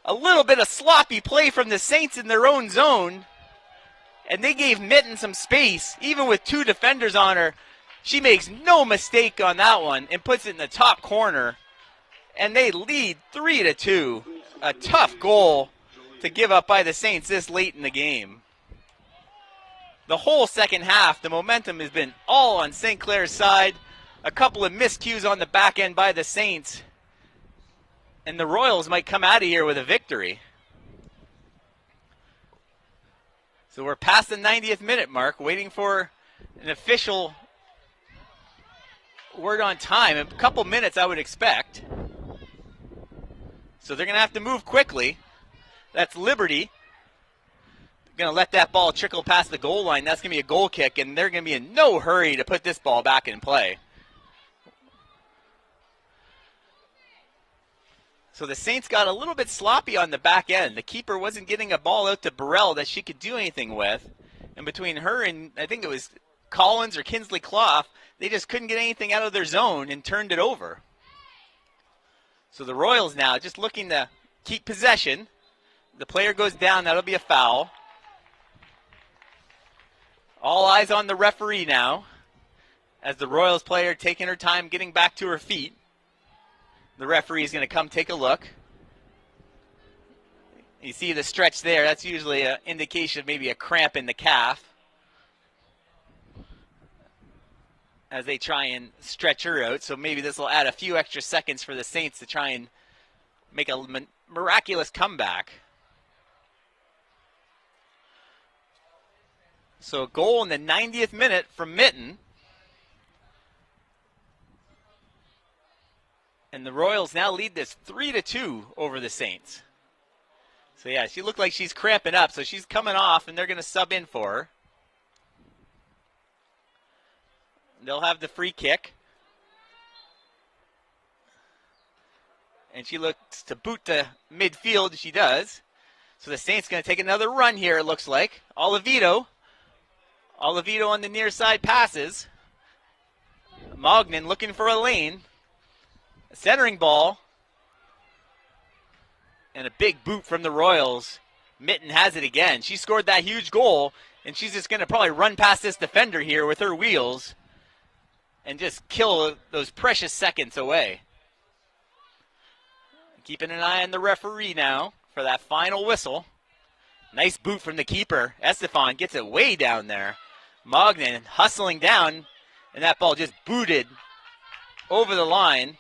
A little bit of sloppy play from the Saints in their own zone, and they gave Mitten some space, even with 2 defenders on her. She makes no mistake on that one and puts it in the top corner, and they lead 3-2. A tough goal to give up by the Saints this late in the game. The whole second half, the momentum has been all on St. Clair's side. A couple of miscues on the back end by the Saints, and the Royals might come out of here with a victory. So we're past the 90th minute mark, waiting for an official word on time. A couple minutes, I would expect. So they're going to have to move quickly. That's Liberty. Going to let that ball trickle past the goal line. That's going to be a goal kick, and they're going to be in no hurry to put this ball back in play. So the Saints got a little bit sloppy on the back end. The keeper wasn't getting a ball out to Burrell that she could do anything with. And between her and, I think it was Collins or Kinsley Clough, they just couldn't get anything out of their zone and turned it over. So the Royals now just looking to keep possession. The player goes down. That'll be a foul. All eyes on the referee now as the Royals player taking her time getting back to her feet. The referee is going to come take a look. You see the stretch there. That's usually an indication of maybe a cramp in the calf as they try and stretch her out. So maybe this will add a few extra seconds for the Saints to try and make a miraculous comeback. So a goal in the 90th minute from Mitten. And the Royals now lead this 3-2 over the Saints. So yeah, she looked like she's cramping up, so she's coming off, and they're going to sub in for her. They'll have the free kick. And she looks to boot to midfield. She does. So the Saints going to take another run here, it looks like. Olivito on the near side passes. Mognan looking for a lane. A centering ball. And a big boot from the Royals. Mitten has it again. She scored that huge goal, and she's just going to probably run past this defender here with her wheels and just kill those precious seconds away. Keeping an eye on the referee now for that final whistle. Nice boot from the keeper. Estefan gets it way down there. Mognan hustling down, and that ball just booted over the line.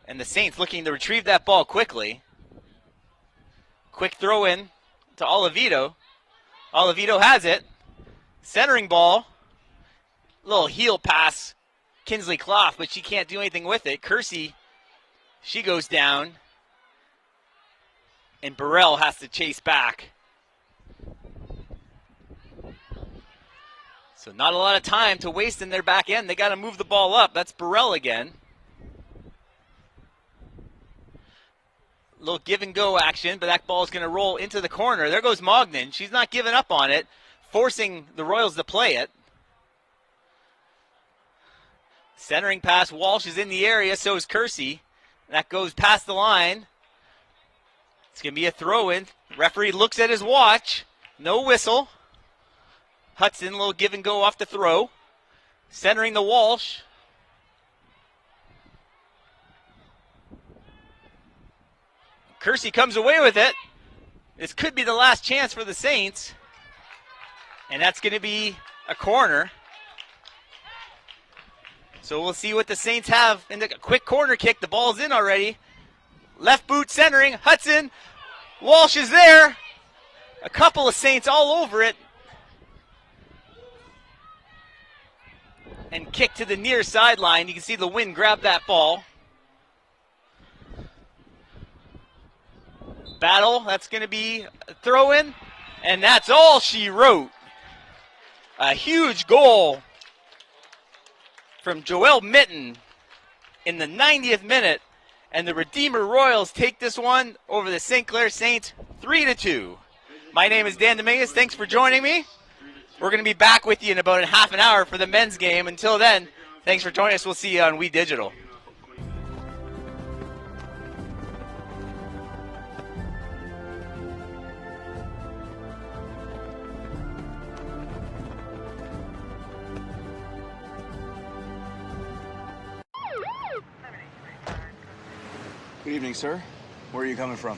And the Saints looking to retrieve that ball quickly. Quick throw in to Olivito. Olivito has it. Centering ball. Little heel pass. Kinsley Clough, but she can't do anything with it. Kersey, she goes down. And Burrell has to chase back. So not a lot of time to waste in their back end. They got to move the ball up. That's Burrell again. Little give and go action, but that ball is going to roll into the corner. There goes Mognan. She's not giving up on it, forcing the Royals to play it. Centering pass. Walsh is in the area, so is Kersey. That goes past the line. It's going to be a throw-in. Referee looks at his watch. No whistle. Hudson, a little give and go off the throw. Centering the Walsh. Kersey comes away with it. This could be the last chance for the Saints. And that's going to be a corner. So we'll see what the Saints have. And a quick corner kick. The ball's in already. Left boot centering. Hudson. Walsh is there. A couple of Saints all over it. And kick to the near sideline. You can see the wind grab that ball. Battle, that's going to be a throw-in, and that's all she wrote. A huge goal from Joelle Mitten in the 90th minute, and the Redeemer Royals take this one over the St. Clair Saints 3-2. My name is Dan Dominguez. Thanks for joining me. We're going to be back with you in about a half an hour for the men's game. Until then, thanks for joining us. We'll see you on We Digital. Good evening, sir. Where are you coming from?